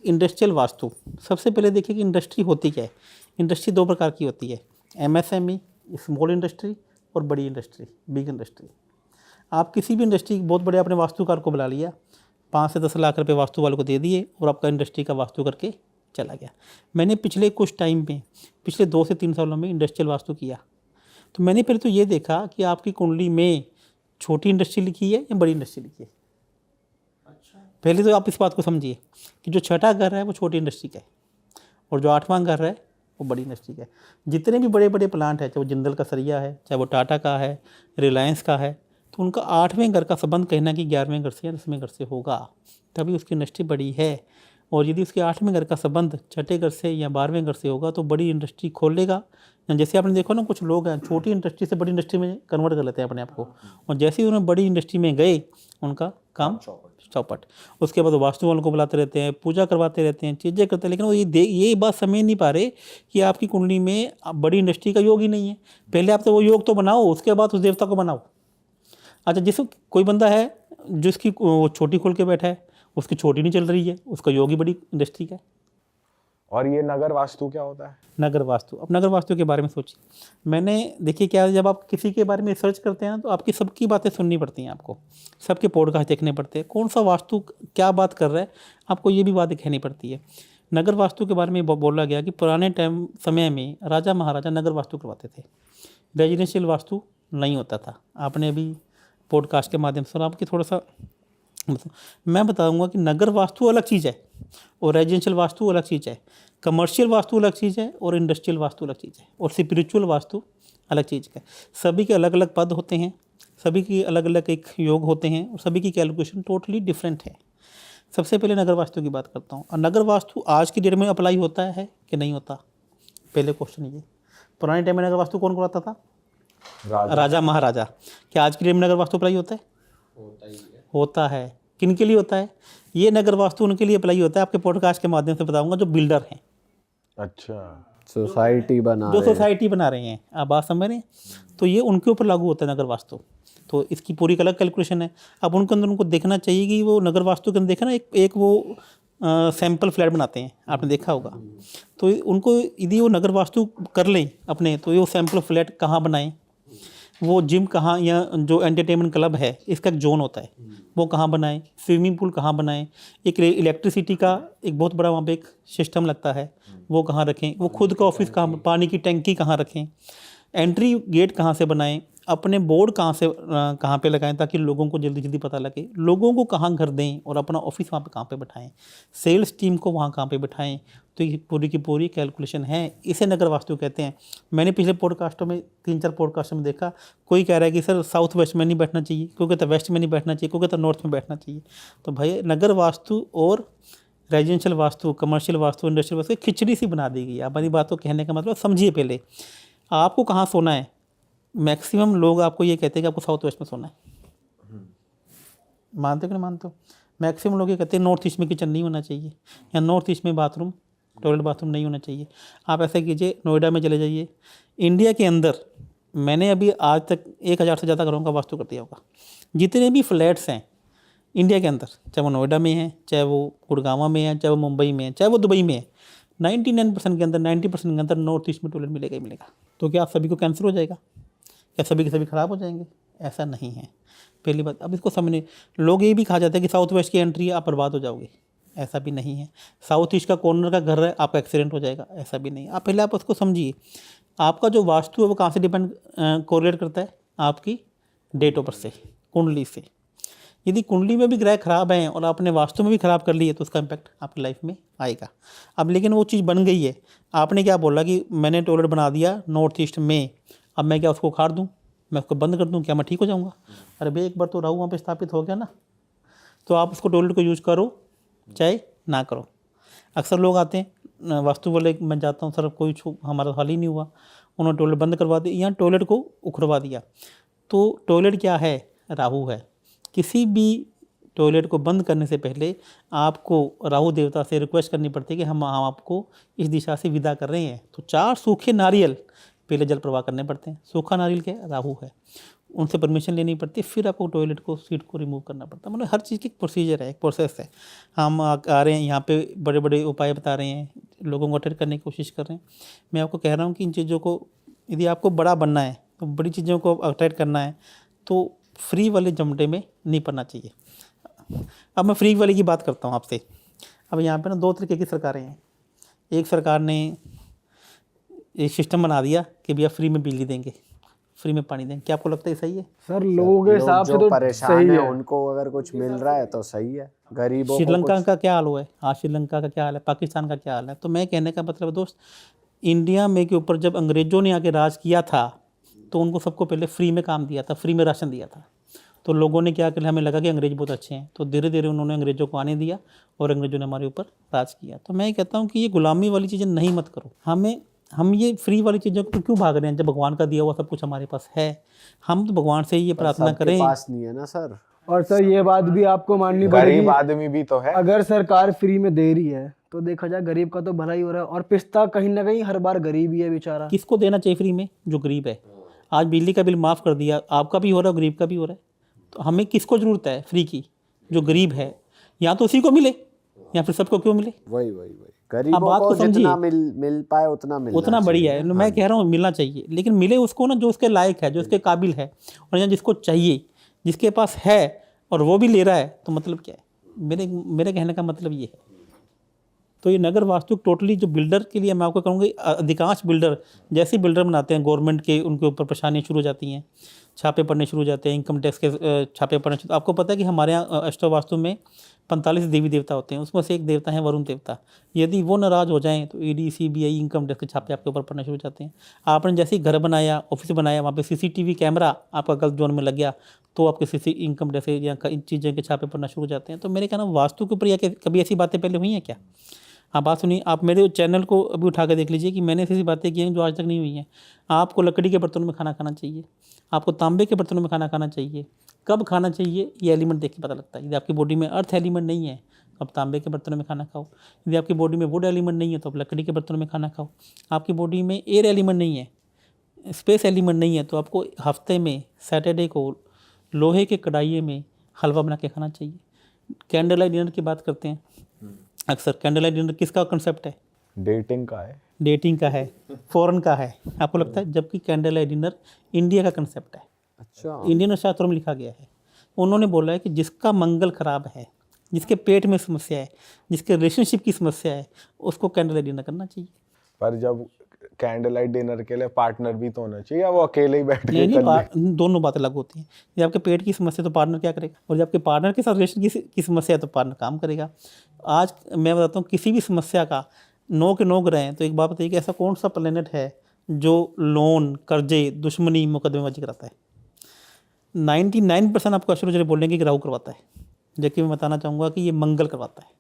इंडस्ट्रियल वास्तु, सबसे पहले देखिए कि इंडस्ट्री होती क्या है। इंडस्ट्री 2 प्रकार की होती है, MSME स्मॉल इंडस्ट्री और बड़ी इंडस्ट्री बिग इंडस्ट्री। आप किसी भी इंडस्ट्री, बहुत बड़े अपने वास्तुकार को बुला लिया, 5 से 10 लाख रुपए वास्तु वाले को दे दिए और आपका इंडस्ट्री का वास्तु करके चला गया। मैंने पिछले कुछ टाइम में, पिछले 2 से 3 सालों में इंडस्ट्रियल वास्तु किया। तो मैंने पहले तो ये देखा कि आपकी कुंडली में छोटी इंडस्ट्री लिखी है या बड़ी इंडस्ट्री लिखी है। पहले तो आप इस बात को समझिए कि जो 6ठा घर है वो छोटी इंडस्ट्री का है और जो 8वां घर है वो बड़ी इंडस्ट्री का है। जितने भी बड़े बड़े प्लांट हैं, चाहे वो जिंदल का सरिया है, चाहे वो टाटा का है, रिलायंस का है, तो उनका 8वें घर का संबंध कहना कि 11वें घर से या 10वें घर से होगा, तभी उसकी इंडस्ट्री बड़ी है। और यदि उसके 8वें घर का संबंध 6ठे घर से या 12वें घर से होगा तो बड़ी इंडस्ट्री खोलेगा। जैसे आपने देखो ना, कुछ लोग हैं छोटी इंडस्ट्री से बड़ी इंडस्ट्री में कन्वर्ट कर लेते हैं अपने आप को, और जैसे ही उन्हें बड़ी इंडस्ट्री में गए उनका काम चौपट। उसके बाद वास्तु वालों को बुलाते रहते हैं, पूजा करवाते रहते हैं, चीज़ें करते हैं, लेकिन वो ये बात समझ नहीं पा रहे कि आपकी कुंडली में बड़ी इंडस्ट्री का योग ही नहीं है। पहले आप तो वो योग तो बनाओ, उसके बाद उस देवता को बनाओ। अच्छा, जिस कोई बंदा है जिसकी छोटी खोल के बैठा है, उसकी छोटी नहीं चल रही है, उसका योग ही बड़ी इंडस्ट्री का है। और ये नगर वास्तु क्या होता है? नगर वास्तु, अब नगर वास्तु के बारे में सोचिए। मैंने देखिए क्या, जब आप किसी के बारे में रिसर्च करते हैं ना, तो आपकी सबकी बातें सुननी पड़ती हैं, आपको सबके पॉडकास्ट देखने पड़ते हैं, कौन सा वास्तु क्या बात कर रहा है, आपको ये भी बातें कहनी पड़ती है। नगर वास्तु के बारे में बोला गया कि पुराने समय में राजा महाराजा नगर वास्तु करवाते थे, रेजिडेंशियल वास्तु नहीं होता था। आपने अभी पॉडकास्ट के माध्यम से सुना, आपकी थोड़ा सा मैं बताऊंगा कि नगर वास्तु अलग चीज़ है और रेजिडेंशियल वास्तु अलग चीज़ है, कमर्शियल वास्तु अलग चीज़ है और इंडस्ट्रियल वास्तु अलग चीज़ है, और स्पिरिचुअल वास्तु अलग चीज़ है। सभी के अलग अलग पद होते हैं, सभी की अलग अलग एक योग होते हैं और सभी की कैलकुलेशन टोटली डिफरेंट है। सबसे पहले नगर वास्तु की बात करता हूँ। और नगर वास्तु आज की डेट में अप्लाई होता है कि नहीं होता, पहले क्वेश्चन ये। पुराने टाइम में नगर वास्तु कौन कराता था? राजा महाराजा। क्या आज की डेट में नगर वास्तु अप्लाई होता है? होता है। किन के लिए होता है? ये नगर वास्तु उनके लिए अप्लाई होता है, आपके पॉडकास्ट के माध्यम से बताऊंगा, जो बिल्डर हैं। अच्छा, सोसाइटी बना जो सोसाइटी बना रहे हैं, आप बात समझ रहे हैं? तो ये उनके ऊपर लागू होता है नगर वास्तु। तो इसकी पूरी एक अलग कैलकुलेशन है। अब उनके अंदर उनको देखना चाहिए कि वो नगर वास्तु के अंदर देखा ना, एक वो सैंपल फ्लैट बनाते हैं, आपने देखा होगा। तो उनको यदि वो नगर वास्तु कर लें अपने, तो ये वो सैंपल फ्लैट कहाँ बनाएं, वो जिम कहाँ, या जो एंटरटेनमेंट क्लब है इसका एक जोन होता है, वो कहाँ बनाएं, स्विमिंग पूल कहाँ बनाएं, एक इलेक्ट्रिसिटी का एक बहुत बड़ा वहाँ पे एक सिस्टम लगता है, वो कहाँ रखें, वो खुद का ऑफिस कहाँ, पानी की टंकी कहाँ रखें, एंट्री गेट कहाँ से बनाएं, अपने बोर्ड कहाँ पे लगाएं ताकि लोगों को जल्दी जल्दी पता लगे, लोगों को कहाँ घर दें और अपना ऑफिस वहाँ पे कहाँ पे बैठाएं, सेल्स टीम को वहाँ कहाँ पे बैठाएं। तो ये पूरी की पूरी कैलकुलेशन है, इसे नगर वास्तु कहते हैं। मैंने पिछले पॉडकास्टों में 3-4 पॉडकास्टों में देखा, कोई कह रहा है कि सर साउथ वेस्ट में नहीं बैठना चाहिए, कोई कहता वेस्ट में नहीं बैठना चाहिए, कोई कहता नॉर्थ में बैठना चाहिए। तो भाई नगर वास्तु और रेजिडेंशियल वास्तु, कमर्शियल वास्तु, इंडस्ट्रियल वास्तु खिचड़ी सी बना दी गई। आप हमारी बात को कहने का मतलब समझिए। पहले आपको कहाँ सोना है? मैक्सिमम लोग आपको ये कहते हैं कि आपको साउथ वेस्ट में सोना है। मानते हो कि नहीं मानते हो? मैक्सिमम लोग ये कहते हैं नॉर्थ ईस्ट में किचन नहीं होना चाहिए, या नॉर्थ ईस्ट में बाथरूम टॉयलेट बाथरूम नहीं होना चाहिए। आप ऐसा कीजिए, नोएडा में चले जाइए। इंडिया के अंदर मैंने अभी आज तक 1000 से ज़्यादा घरों का वास्तु कर दिया होगा। जितने भी फ्लैट्स हैं इंडिया के अंदर, चाहे वो नोएडा में है, चाहे वो गुड़गांव में है, चाहे वो मुंबई में है, चाहे वो दुबई में है, 99% के अंदर, 90% के अंदर नॉर्थ ईस्ट में टॉयलेट मिलेगा ही मिलेगा। तो क्या सभी को कैंसर हो जाएगा? क्या सभी के सभी खराब हो जाएंगे? ऐसा नहीं है, पहली बात। अब इसको समझने, लोग ये भी कहा जाता है कि साउथ वेस्ट की एंट्री है, आप बर्बाद हो जाओगे। ऐसा भी नहीं है। साउथ ईस्ट का कॉर्नर का घर है, आपका एक्सीडेंट हो जाएगा, ऐसा भी नहीं। आप पहले आप उसको समझिए, आपका जो वास्तु है वो कहाँ से डिपेंड कोरिलेट करता है? आपकी डेट ऑफ बर्थ से, कुंडली से। यदि कुंडली में भी ग्रह खराब हैं और आपने वास्तु में भी खराब कर ली है तो उसका इम्पैक्ट आपकी लाइफ में आएगा। अब लेकिन वो चीज़ बन गई है, आपने क्या बोला कि मैंने टॉयलेट बना दिया नॉर्थ ईस्ट में, अब मैं क्या उसको उखाड़ दूँ, मैं उसको बंद कर दूँ, क्या मैं ठीक हो जाऊँगा? अरे भाई एक बार तो राहु वहाँ पे स्थापित हो गया ना, तो आप उसको टॉयलेट को यूज़ करो चाहे ना करो। अक्सर लोग आते हैं वास्तु वाले, मैं जाता हूँ सर कोई हमारा हाल ही नहीं हुआ, उन्होंने टॉयलेट बंद करवा दिया या टॉयलेट को उखड़वा दिया। तो टॉयलेट क्या है? राहु है। किसी भी टॉयलेट को बंद करने से पहले आपको राहु देवता से रिक्वेस्ट करनी पड़ती है कि हम आपको इस दिशा से विदा कर रहे हैं। तो 4 सूखे नारियल पहले जल प्रवाह करने पड़ते हैं। सूखा नारियल क्या? राहु है। उनसे परमिशन लेनी पड़ती है, फिर आपको टॉयलेट को, सीट को रिमूव करना पड़ता है। मतलब हर चीज़ की एक प्रोसीजर है, एक प्रोसेस है। हम आ रहे हैं यहाँ पे, बड़े बड़े उपाय बता रहे हैं, लोगों को अटेंड करने की कोशिश कर रहे हैं। मैं आपको कह रहा हूँ कि इन चीज़ों को, यदि आपको बड़ा बनना है, तो बड़ी चीज़ों को अटेंड करना है, तो फ्री वाले जमटे में नहीं पड़ना चाहिए। अब मैं फ्री वाले की बात करता हूँ आपसे। अब यहाँ पे ना 2 तरीके की सरकारें हैं। एक सरकार ने एक सिस्टम बना दिया कि भैया फ्री में बिजली देंगे, फ्री में पानी देंगे। क्या आपको लगता है सही है? सर लोगों के हिसाब से जो तो परेशान सही है है। उनको अगर कुछ मिल रहा है तो सही है, गरीबों को श्रीलंका का क्या हाल हुआ है आज? श्रीलंका का क्या हाल है? पाकिस्तान का क्या हाल है? तो मैं कहने का मतलब दोस्त, इंडिया में के ऊपर जब अंग्रेज़ों ने आके राज किया था तो उनको सबको पहले फ्री में काम दिया था, फ्री में राशन दिया था। तो लोगों ने क्या किया, हमें लगा कि अंग्रेज़ बहुत अच्छे हैं, तो धीरे धीरे उन्होंने अंग्रेज़ों को आने दिया और अंग्रेज़ों ने हमारे ऊपर राज किया। तो मैं कहता हूँ कि ये गुलामी वाली चीज़ें नहीं मत करो। हम ये फ्री वाली चीज़ों को क्यों भाग रहे हैं जब भगवान का दिया हुआ सब कुछ हमारे पास है? हम तो भगवान से ही ये प्रार्थना करें। पास नहीं है ना सर। और सर ये बात भी आपको माननी पड़ेगी, गरीब आदमी भी तो है। अगर सरकार फ्री में दे रही है तो देखा जाए गरीब का तो भला ही हो रहा है। और पिस्ता कहीं ना कहीं हर बार गरीब ही है बेचारा। किसको देना चाहिए फ्री में? जो गरीब है। आज बिजली का बिल माफ़ कर दिया, आपका भी हो रहा है, गरीब का भी हो रहा है। तो हमें किसको ज़रूरत है फ्री की? जो गरीब है, या तो उसी को मिले या फिर सबको क्यों मिले? वही गरीबों बात को को समझिए। जितना मिल पाए उतना बढ़िया है। मैं कह रहा हूँ मिलना चाहिए, लेकिन मिले उसको ना जो उसके लायक है, जो उसके काबिल है, और या जिसको चाहिए, जिसके पास है और वो भी ले रहा है, तो मतलब क्या है? मेरे कहने का मतलब ये है। तो ये नगर वास्तु टोटली जो बिल्डर के लिए, मैं आपको कहूँगी अधिकांश बिल्डर जैसे बिल्डर बनाते हैं गवर्नमेंट के, उनके ऊपर परेशानियाँ शुरू हो जाती हैं, छापे पड़ने शुरू हो जाते हैं, इनकम टैक्स के छापे पड़ने शुरू। आपको पता है कि हमारे यहाँ अष्टो वास्तु में 45 देवी देवता होते हैं, उसमें से एक देवता है वरुण देवता। यदि वो नाराज़ हो जाएं तो ईडी, सीबीआई, इनकम टैक्स के छापे आपके ऊपर पड़ने शुरू हो जाते हैं। आपने जैसे ही घर बनाया, ऑफिस बनाया, वहाँ पे सीसीटीवी कैमरा आपका गलत जोन में लग गया तो आपके इनकम टैक्स या इन चीज़ों के छापे पड़ना शुरू हो जाते हैं। तो मेरे कहना, वास्तु के ऊपर या कभी ऐसी बातें पहले हुई हैं क्या? हाँ, बात सुनिए, आप मेरे चैनल को अभी उठा कर देख लीजिए कि मैंने ऐसी बातें की हैं जो आज तक नहीं हुई हैं। आपको लकड़ी के बर्तनों में खाना खाना चाहिए, आपको तांबे के बर्तनों में खाना खाना चाहिए। कब खाना चाहिए ये एलिमेंट देख के पता लगता है। यदि आपकी बॉडी में अर्थ एलिमेंट नहीं है तो आप तांबे के बर्तनों में खाना खाओ। यदि आपकी बॉडी में वुड एलिमेंट नहीं है तो आप लकड़ी के बर्तनों में खाना खाओ। आपकी बॉडी में एयर एलिमेंट नहीं है, स्पेस एलिमेंट नहीं है, तो आपको हफ्ते में सैटरडे को लोहे के कढ़ाई में हलवा बना के खाना चाहिए। कैंडल लाइट डिनर की बात करते हैं अक्सर। कैंडल लाइट डिनर किसका कंसेप्ट है? डेटिंग का है, डेटिंग का है, फॉरेन का है, आपको लगता है? जबकि कैंडल लाइट डिनर इंडिया का कंसेप्ट है। अच्छा, इंडियन शास्त्रों में लिखा गया है। उन्होंने बोला है कि जिसका मंगल खराब है, जिसके पेट में समस्या है, जिसके रिलेशनशिप की समस्या है, उसको कैंडल लाइट डिनर करना चाहिए। पर जब कैंडल लाइट डिनर के लिए पार्टनर भी तो होना चाहिए, या वो अकेले ही बैठ के नहीं, कर ले? दोनों बातें अलग होती हैं। जब आपके पेट की समस्या तो पार्टनर क्या करेगा, और जब आपके पार्टनर के साथ रिलेशन की समस्या है तो पार्टनर काम करेगा। आज मैं बताता हूँ, किसी भी समस्या का 9 के 9 ग्रह हैं, तो एक बात बताइए कि ऐसा कौन सा प्लेनेट है जो लोन, कर्जे, दुश्मनी, मुकदमेबाजी कराता है? 99% आपको एस्ट्रोलॉजर बोलेंगे कि राहु करवाता है, जबकि मैं बताना चाहूँगा कि ये मंगल करवाता है।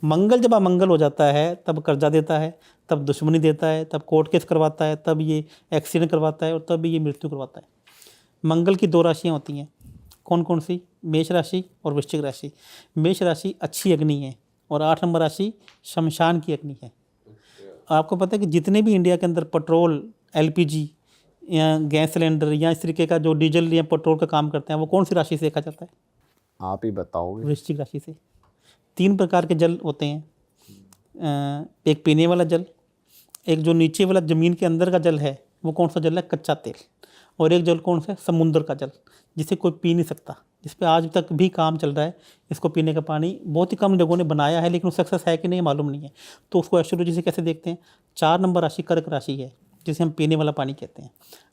मंगल जब अमंगल हो जाता है तब कर्जा देता है, तब दुश्मनी देता है, तब कोर्ट केस करवाता है, तब ये एक्सीडेंट करवाता है और तब ये मृत्यु करवाता है। मंगल की 2 राशियाँ होती हैं, कौन कौन सी? मेष राशि और वृश्चिक राशि। मेष राशि अच्छी अग्नि है और 8 नंबर राशि शमशान की अग्नि है। आपको पता है कि जितने भी इंडिया के अंदर पेट्रोल, एलपीजी या गैस सिलेंडर या इस तरीके का जो डीजल या पेट्रोल का काम करते हैं, वो कौन सी राशि से देखा जाता है? आप ही बताओगे। वृश्चिक राशि से। 3 प्रकार के जल होते हैं, एक पीने वाला जल, एक जो नीचे वाला ज़मीन के अंदर का जल है वो कौन सा जल है? कच्चा तेल। और एक जल कौन सा है? समुद्र का जल, जिसे कोई पी नहीं सकता, जिस पे आज तक भी काम चल रहा है। इसको पीने का पानी बहुत ही कम लोगों ने बनाया है, लेकिन सक्सेस है कि नहीं मालूम नहीं है। तो उसको एस्ट्रोलॉजी से कैसे देखते हैं? 4 नंबर राशि कर्क राशि है, जिसे हम पीने वाला पानी कहते हैं।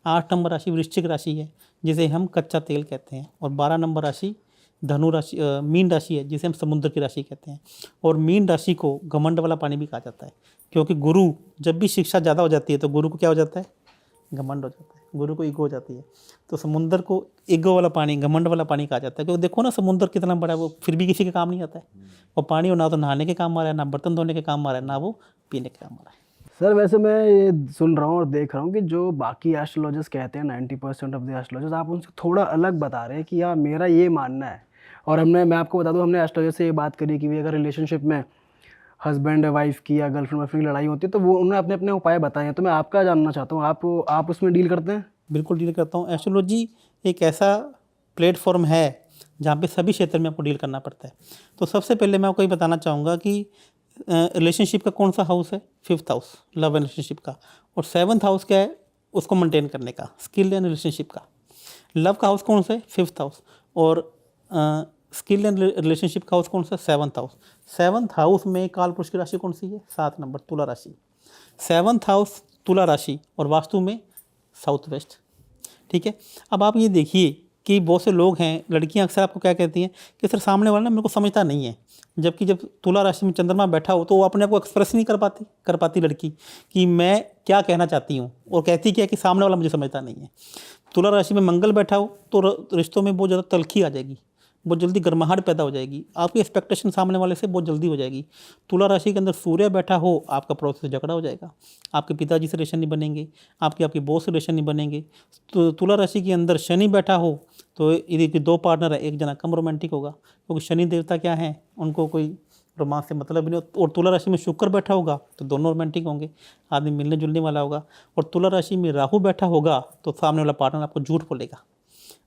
8 नंबर राशि वृश्चिक राशि है, जिसे हम कच्चा तेल कहते हैं। और 12 नंबर राशि धनु राशि मीन राशि है, जिसे हम समुद्र की राशि कहते हैं। और मीन राशि को घमंड वाला पानी भी कहा जाता है, क्योंकि गुरु जब भी शिक्षा ज़्यादा हो जाती है तो गुरु को क्या हो जाता है? घमंड हो जाता है, गुरु को ईगो हो जाती है। तो समुद्र को ईगो वाला पानी, घमंड वाला पानी कहा जाता है, क्योंकि देखो ना समुद्र कितना बड़ा है, वो फिर भी किसी के काम नहीं आता है। वो पानी हो ना तो नहाने के काम आ रहा है, ना बर्तन धोने के काम आ रहा है, ना वो पीने के काम आ रहा है। सर वैसे मैं ये सुन रहा हूँ और देख रहा हूँ कि जो बाकी एस्ट्रोलॉजर्स कहते हैं 90% ऑफ द एस्ट्रोलॉजर्स, आप उनसे थोड़ा अलग बता रहे हैं कि हाँ मेरा ये मानना है। और मैं आपको बता दूँ, हमने एस्ट्रोलॉजर से ये बात करी कि भाई अगर रिलेशनशिप में हस्बैंड वाइफ की या गर्लफ्रेंड वाइफ की लड़ाई होती है तो वो उन्होंने अपने अपने उपाय बताए हैं। तो मैं आपका जानना चाहता हूँ, आप उसमें डील करते हैं? बिल्कुल डील करता हूँ। एस्ट्रोलॉजी एक ऐसा प्लेटफॉर्म है जहाँ पे सभी क्षेत्र में आपको डील करना पड़ता है। तो सबसे पहले मैं आपको ये बताना चाहूँगा कि रिलेशनशिप का कौन सा हाउस है? 5th house, love and relationship का। और 7th हाउस क्या है? उसको मेंटेन करने का, स्किल एंड रिलेशनशिप का। लव का हाउस कौन सा है? 5th house. और स्किल एंड रिलेशनशिप का हाउस कौन सा है? 7th house. 7th हाउस में काल पुरुष की राशि कौन सी है? 7 नंबर, तुला राशि। 7th हाउस तुला राशि, और वास्तु में साउथ वेस्ट। ठीक है। अब आप ये देखिए कि बहुत से लोग हैं, लड़कियां अक्सर आपको क्या कहती हैं कि सर सामने वाला ना मेरे को समझता नहीं है। जबकि जब तुला राशि में चंद्रमा बैठा हो तो वो अपने आप को एक्सप्रेस नहीं कर पाती लड़की कि मैं क्या कहना चाहती हूँ, और कहती क्या है कि सामने वाला मुझे समझता नहीं है। तुला राशि में मंगल बैठा हो तो रिश्तों में बहुत ज़्यादा तलखी आ जाएगी, बहुत जल्दी गर्माहट पैदा हो जाएगी, आपकी एक्सपेक्टेशन सामने वाले से बहुत जल्दी हो जाएगी। तुला राशि के अंदर सूर्य बैठा हो, आपका पड़ोसी से झगड़ा हो जाएगा, आपके पिताजी से रिलेशन नहीं बनेंगे, आपके बॉस से रिलेशन नहीं बनेंगे। तो तुला राशि के अंदर शनि बैठा हो तो यदि 2 पार्टनर है, एक जना कम रोमांटिक होगा, क्योंकि शनि देवता क्या है, उनको कोई रोमांस से मतलब भी नहीं। और तुला राशि में शुक्र बैठा होगा तो दोनों रोमांटिक होंगे, आदमी मिलने जुलने वाला होगा। और तुला राशि में राहु बैठा होगा तो सामने वाला पार्टनर आपको झूठ बोलेगा,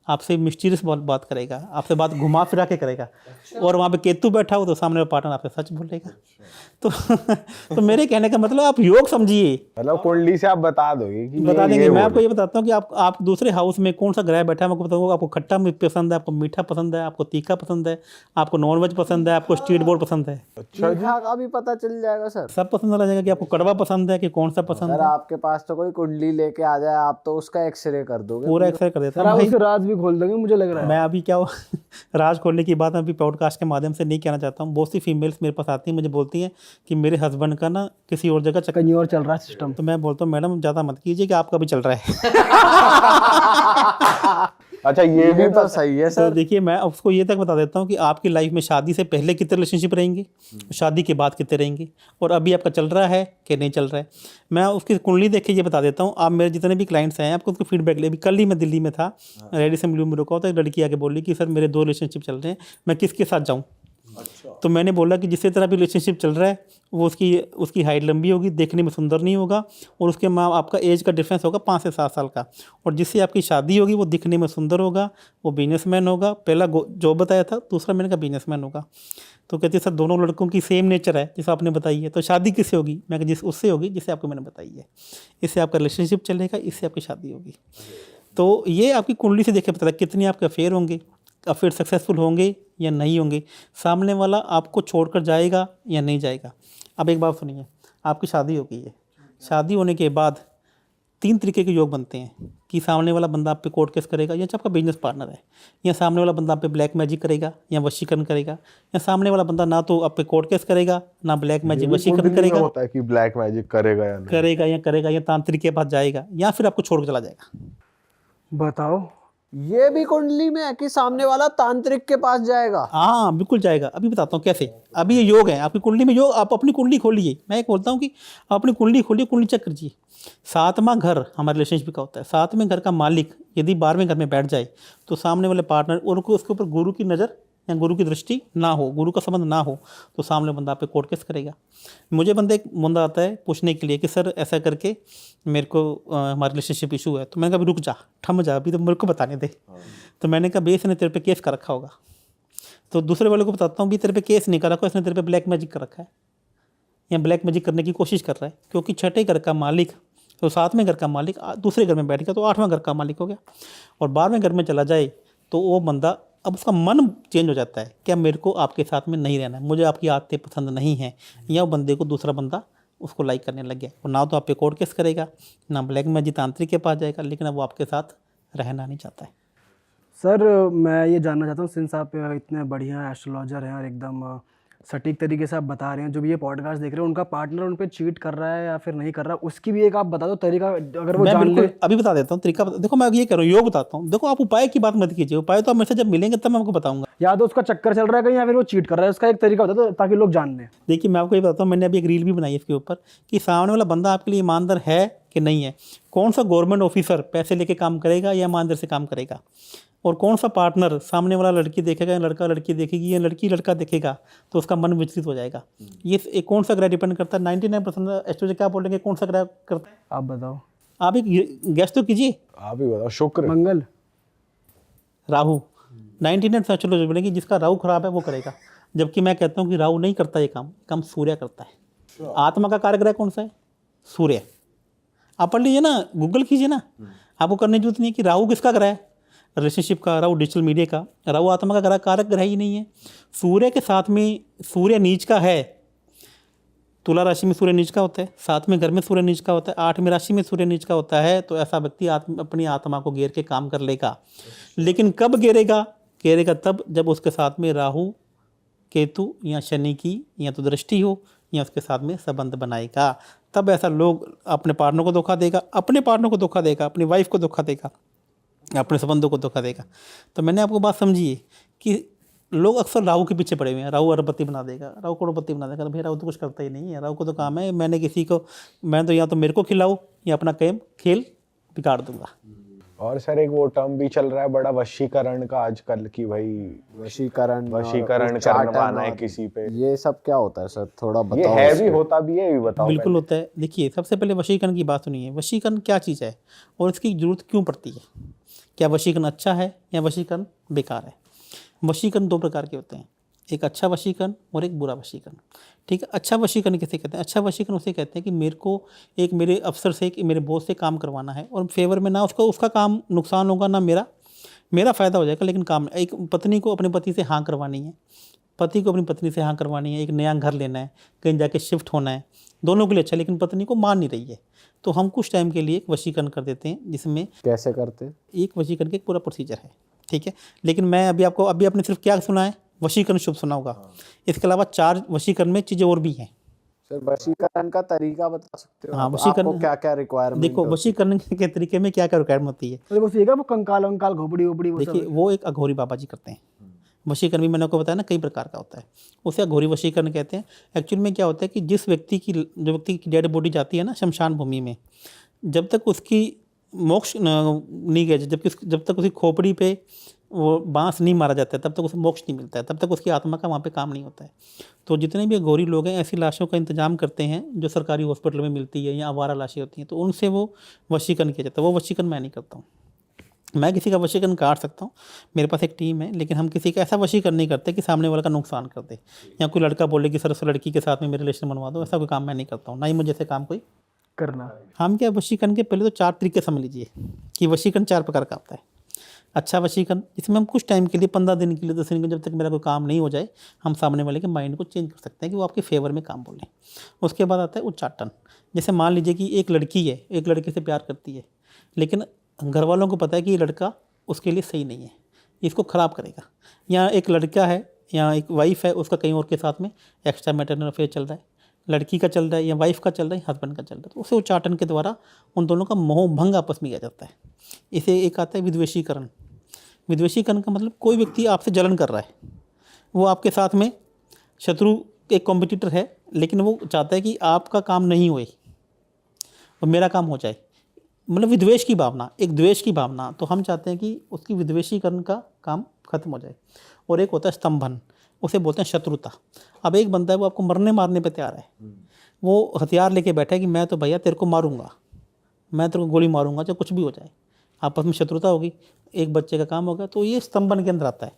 आपसे मिस्टीरियस बात करेगा, आपसे बात घुमा फिरा के करेगा। और वहाँ पे केतु बैठा हो तो सामने वाला पार्टनर आपसे सच बोलेगा। तो मेरे कहने का मतलब आप योग समझिए, मतलब कुंडली से आप बता दोगे कि बता ये देंगे। मैं बोल आपको ये बताता हूँ कि आप दूसरे हाउस में कौन सा ग्रह बैठा है, मैं आपको बताऊँगा। आपको खट्टा पसंद है, आपको मीठा पसंद है, आपको तीखा पसंद है, आपको नॉनवेज पसंद है, आपको स्ट्रीट बोर्ड पसंद है, मीठा का भी पता चल जाएगा सर। सब पसंद आ जाएगा कि आपको कड़वा पसंद है कि कौन सा पसंद सर है। आपके पास तो कोई कुंडली लेके आ जाए, आप तो उसका एक्सरे कर दोगे। पूरा एक्सरे कर देता सर हूँ आप भाई। उससे राज भी खोल देंगे मुझे लग रहा है। मैं अभी क्या राज खोलने की बात अभी पॉडकास्ट के माध्यम से नहीं कहना चाहता हूँ। बहुत सी फीमेल्स मेरे पास आती हैं, मुझे बोलती हैं कि मेरे हस्बैंड का ना किसी और जगह चक्कर। कहीं और चल रहा है सिस्टम। तो मैं बोलता हूँ मैडम ज़्यादा मत कीजिए कि आपका भी चल रहा है। अच्छा ये भी तो सही है तो सर। देखिए मैं उसको ये तक बता देता हूँ कि आपकी लाइफ में शादी से पहले कितने रिलेशनशिप रहेंगे, शादी के बाद कितने रहेंगे, और अभी आपका चल रहा है कि नहीं चल रहा है। मैं उसकी कुंडली देख के ये बता देता हूँ। आप मेरे जितने भी क्लाइंट्स हैं आपको उसको फीडबैक ले। अभी कल ही मैं दिल्ली में था, रेडिसन ब्लू में रुका तो एक लड़की आके बोली कि सर मेरे 2 रिलेशनशिप चल रहे हैं, मैं किसके साथ जाऊँ। तो मैंने बोला कि जिससे तरह भी रिलेशनशिप चल रहा है वो उसकी हाइट लंबी होगी, देखने में सुंदर नहीं होगा, और उसके आपका एज का डिफरेंस होगा 5 से 7 साल का। और जिससे आपकी शादी होगी वो दिखने में सुंदर होगा, वो बिजनेसमैन होगा। पहला जॉब बताया था, दूसरा मैंने कहा बिजनेसमैन होगा। तो कहते सर दोनों लड़कों की सेम नेचर है जैसा आपने बताई है, तो शादी किससे होगी? मैं कहा जिस उससे होगी जिससे आपको मैंने बताई है। इससे आपका रिलेशनशिप चलेगा, इससे आपकी शादी होगी। तो ये आपकी कुंडली से देख के पता है कितने आपके अफेयर होंगे, अफेयर सक्सेसफुल होंगे या नहीं होंगे, सामने वाला आपको छोड़कर जाएगा या नहीं जाएगा। अब एक बात सुनिए, आपकी शादी हो गई है, शादी होने के बाद 3 तरीके के योग बनते हैं कि सामने वाला बंदा आप पे कोर्ट केस करेगा, या आपका बिजनेस पार्टनर है, या सामने वाला बंदा आप पे ब्लैक मैजिक करेगा या वशीकरण करेगा, या सामने वाला बंदा ना तो आप पे कोर्ट केस करेगा ना ब्लैक मैजिक वशीकरण करेगा, होता है कि ब्लैक मैजिक करेगा या नहीं करेगा या तांत्रिक के पास जाएगा, या फिर आपको छोड़ कर चला जाएगा। बताओ ये भी कुंडली में है कि सामने वाला तांत्रिक के पास जाएगा? हाँ बिल्कुल जाएगा। अभी बताता हूँ कैसे। अभी ये योग है आपकी कुंडली में, योग। आप अपनी कुंडली खोलिए, मैं एक बोलता हूँ कि आप अपनी कुंडली खोलिए, कुंडली चेक कीजिए। 7वां घर हमारे रिलेशनशिप का होता है। 7वें घर का मालिक यदि 12वें घर में बैठ जाए तो सामने वाले पार्टनर और उसके ऊपर गुरु की नज़र या गुरु की दृष्टि ना हो, गुरु का संबंध ना हो, तो सामने बंदा आप पे कोर्ट केस करेगा। मुझे बंदा आता है पूछने के लिए कि सर ऐसा करके मेरे को हमारा रिलेशनशिप इशू है। तो मैंने कहा अभी रुक जा, थम जा, अभी तो मेरे को बताने दे। तो मैंने कहा भैया इसने तेरे पे केस कर रखा होगा। तो दूसरे वाले को बताता हूँ भी तेरे पे केस नहीं कर रखा, इसने तेरे पे ब्लैक मैजिक कर रखा है या ब्लैक मैजिक करने की कोशिश कर रहा है, क्योंकि छठे घर का मालिक तो 7वें घर का मालिक दूसरे घर में बैठ गया तो 8वां घर का मालिक हो गया। और 12वें घर में चला जाए तो वो बंदा, अब उसका मन चेंज हो जाता है, क्या मेरे को आपके साथ में नहीं रहना है, मुझे आपकी आदतें पसंद नहीं हैं, या वो बंदे को दूसरा बंदा उसको लाइक करने लग गया। और ना तो आप पे कोर्ट केस करेगा, ना ब्लैक मैजिक तांत्रिक के पास जाएगा, लेकिन अब वो आपके साथ रहना नहीं चाहता है। सर मैं ये जानना चाहता हूँ, सिंस आप इतने बढ़िया एस्ट्रोलॉजर हैं और एकदम सटीक तरीके से आप बता रहे हैं, जो भी ये पॉडकास्ट देख रहे हैं उनका पार्टनर उन पे चीट कर रहा है या फिर नहीं कर रहा, उसकी भी एक आप बता दो तरीका, अगर वो मैं जान ले। बिल्कुल अभी बता देता हूँ तरीका। देखो मैं ये कह रहा हूँ, योग बताता हूँ। देखो आप उपाय की बात मत कीजिए, उपाय तो आप मेरे से जब मिलेंगे तब मैं आपको बताऊंगा। या तो उसका चक्कर चल रहा है कहीं या फिर वो चीट कर रहा है, उसका एक तरीका बता दो ताकि लोग जान लें। देखिए मैं आपको ये बताता हूँ, मैंने अभी एक रील भी बनाई है इसके ऊपर कि सामने वाला बंदा आपके लिए ईमानदार है कि नहीं है, कौन सा गवर्नमेंट ऑफिसर पैसे लेके काम करेगा या ईमानदार से काम करेगा, और कौन सा पार्टनर सामने वाला लड़की देखेगा या लड़का लड़की देखेगी या लड़की लड़का देखेगा तो उसका मन विचलित हो जाएगा। ये एक कौन सा ग्रह डिपेंड करता है, 99% एस्ट्रोलॉजी क्या बोलेंगे कौन सा ग्रह करता है, आप बताओ। आप एक गैस तो कीजिए। आप ही बताओ। शुक्र, मंगल, राहु। 99 एस्ट्रोलॉजी बोलेंगे जिसका राहु खराब है वो करेगा, जबकि मैं कहता हूँ कि राहु नहीं करता ये काम सूर्य करता है। आत्मा का कारक ग्रह कौन सा है, सूर्य। आप पढ़ लीजिए ना, गूगल कीजिए ना, आपको करने की जरूरत नहीं है कि राहु किसका ग्रह है, रिलेशनशिप का, राहु डिजिटल मीडिया का, राहु आत्मा का ग्रह कारक ग्रह ही नहीं है। सूर्य के साथ में सूर्य नीच का है, तुला राशि में सूर्य नीच का होता है, 7वें घर में सूर्य नीच का होता है, 8वें राशि में सूर्य नीच का होता है, तो ऐसा व्यक्ति अपनी आत्मा को घेर के काम कर लेगा। लेकिन कब घेरेगा तब जब उसके साथ में राहु केतु या शनि की या तो दृष्टि हो या उसके साथ में संबंध बनाएगा, तब ऐसा लोग अपने पार्टनर को धोखा देगा, अपनी वाइफ को धोखा देगा, अपने संबंधों को धोखा देगा। तो मैंने आपको बात समझिए कि लोग अक्सर राहु के पीछे पड़े हुए हैं, राहु अरबपति बना देगा, राहु करोड़पति बना देगा। तो भाई राहु तो कुछ करता ही नहीं है, राहु को तो काम है मैं तो या तो मेरे को खिलाऊं या अपना खेल बिगाड़ दूंगा। और सर एक वो टर्म भी चल रहा है बड़ा, वशीकरण का आजकल की, भाई वशीकरण करवाना है किसी पे, ये सब क्या होता है सर, थोड़ा ये बताओ। है भी, होता भी है, ये भी बताओ। बिल्कुल होता है। देखिए सबसे पहले वशीकरण की बात सुनिए, वशीकरण क्या चीज़ है और इसकी जरूरत क्यों पड़ती है, क्या वशीकरण अच्छा है या वशीकरण बेकार है। वशीकरण 2 प्रकार के होते हैं, एक अच्छा वशीकरण और एक बुरा वशीकरण। ठीक है, अच्छा वशीकरण किसे कहते हैं, अच्छा वशीकरण उसे कहते हैं कि मेरे को एक मेरे अफसर से, मेरे बॉस से काम करवाना है और फेवर में ना उसका काम नुकसान होगा ना मेरा फ़ायदा हो जाएगा, लेकिन काम, एक पत्नी को अपने पति से हाँ करवानी है, पति को अपनी पत्नी से हाँ करवानी है, एक नया घर लेना है, कहीं जाके शिफ्ट होना है, दोनों के लिए अच्छा, लेकिन पत्नी को मान नहीं रही है, तो हम कुछ टाइम के लिए एक वशीकरण कर देते हैं, जिसमें कैसे करते हैं? एक वशीकरण का एक पूरा प्रोसीजर है। ठीक है, लेकिन मैं अभी आपने सिर्फ क्या सुना है, वशीकरण शुभ सुना होगा। इसके अलावा 4 वशीकरण में चीज़ें और भी हैं। सर वशीकरण का तरीका बता सकते हो? हाँ, आप? वशीकरण आपको क्या क्या रिक्वायरमेंट? देखो वशीकरण के तरीके में क्या क्या रिक्वायरमेंट होती है। तो बस ये क्या वो कंकाल वंकाल घोपड़ी वोपड़ी वो सब? देखिए वो एक अघोरी बाबा जी करते हैं। वशीकरण भी मैंने आपको बताया ना कई प्रकार का होता है, उसे अघोरी वशीकरण कहते हैं। एक्चुअली में क्या होता है कि जो व्यक्ति की डेड बॉडी जाती है ना शमशान भूमि में, जब तक उसकी मोक्ष नहीं गया, जब तक उसकी खोपड़ी पे वो बांस नहीं मारा जाता है तब तक उसे मोक्ष नहीं मिलता है, तब तक उसकी आत्मा का वहाँ पे काम नहीं होता है। तो जितने भी अघोरी लोग हैं ऐसी लाशों का इंतजाम करते हैं जो सरकारी हॉस्पिटल में मिलती है या आवारा लाशें होती हैं, तो उनसे वो वशीकरण किया जाता है। वो वशीकरण मैं नहीं करता हूँ। मैं किसी का वशीकरण काट सकता हूँ, मेरे पास एक टीम है, लेकिन हम किसी का ऐसा वशीकरण नहीं करते कि सामने वाले का नुकसान कर दे, या कोई लड़का बोले कि सर उस लड़की के साथ में मेरे रिलेशन बनवा दो, ऐसा कोई काम मैं नहीं करता हूँ, ना ही मुझे ऐसे काम कोई करना। हम क्या वशीकरण के पहले तो 4 तरीके समझ लीजिए कि वशीकरण 4 प्रकार का होता है। अच्छा वशीकरण, जिसमें हम कुछ टाइम के लिए 15 दिन के लिए 10 दिन के लिए, जब तक मेरा कोई काम नहीं हो जाए, हम सामने वाले के माइंड को चेंज कर सकते हैं कि वो आपके फेवर में काम बोलें। उसके बाद आता है उच्चाटन। जैसे मान लीजिए कि एक लड़की है, एक लड़के से प्यार करती है, लेकिन घर वालों को पता है कि ये लड़का उसके लिए सही नहीं है, इसको ख़राब करेगा। या एक लड़का है या एक वाइफ है, उसका कहीं और के साथ में एक्स्ट्रा मैटरनल अफेयर चल रहा है, लड़की का चल रहा है या वाइफ का चल रहा है, हस्बैंड का चल रहा है, तो उसे उच्चाटन के द्वारा उन दोनों का मोह भंग आपस में किया जाता है। इसे एक आता है विद्वेषीकरण। विद्वेषीकरण का मतलब कोई व्यक्ति आपसे जलन कर रहा है, वो आपके साथ में शत्रु, एक कॉम्पिटिटर है, लेकिन वो चाहता है कि आपका काम नहीं होए और मेरा काम हो जाए, मतलब विद्वेष की भावना, एक द्वेष की भावना। तो हम चाहते हैं कि उसकी विद्वेषीकरण का काम खत्म हो जाए। और एक होता है स्तंभन, उसे बोलते हैं शत्रुता। अब एक बंदा है वो आपको मरने मारने पे तैयार है, वो हथियार लेके बैठा है कि मैं तो भैया तेरे को मारूंगा, मैं तेरे को गोली मारूंगा चाहे कुछ भी हो जाए, आपस में शत्रुता होगी, एक बच्चे का काम होगा। तो ये स्तंभन के अंदर आता है,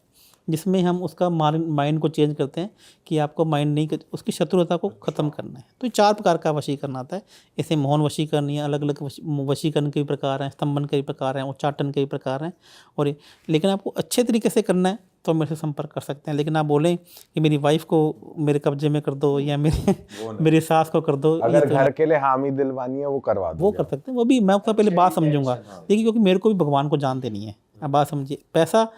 जिसमें हम उसका माइंड को चेंज करते हैं कि आपको माइंड नहीं, उसकी शत्रुता को ख़त्म करना है। तो 4 प्रकार का वशीकरण आता है। इसे मौन वशीकरण या अलग अलग वशीकरण के भी प्रकार हैं, स्तंभन के भी प्रकार हैं, उच्चाटन के भी प्रकार हैं। और लेकिन आपको अच्छे तरीके से करना है तो मेरे से संपर्क कर सकते हैं। लेकिन आप बोलें कि मेरी वाइफ को मेरे कब्जे में कर दो या मेरी सास को कर दो, अगर घर के लिए हामी दिलवानी है वो करवा दो, वो कर सकते हैं। वो भी मैं उसका पहले बात समझूंगा, देखिए, क्योंकि मेरे को भी भगवान को जान देनी है। अब बात समझिए, पैसा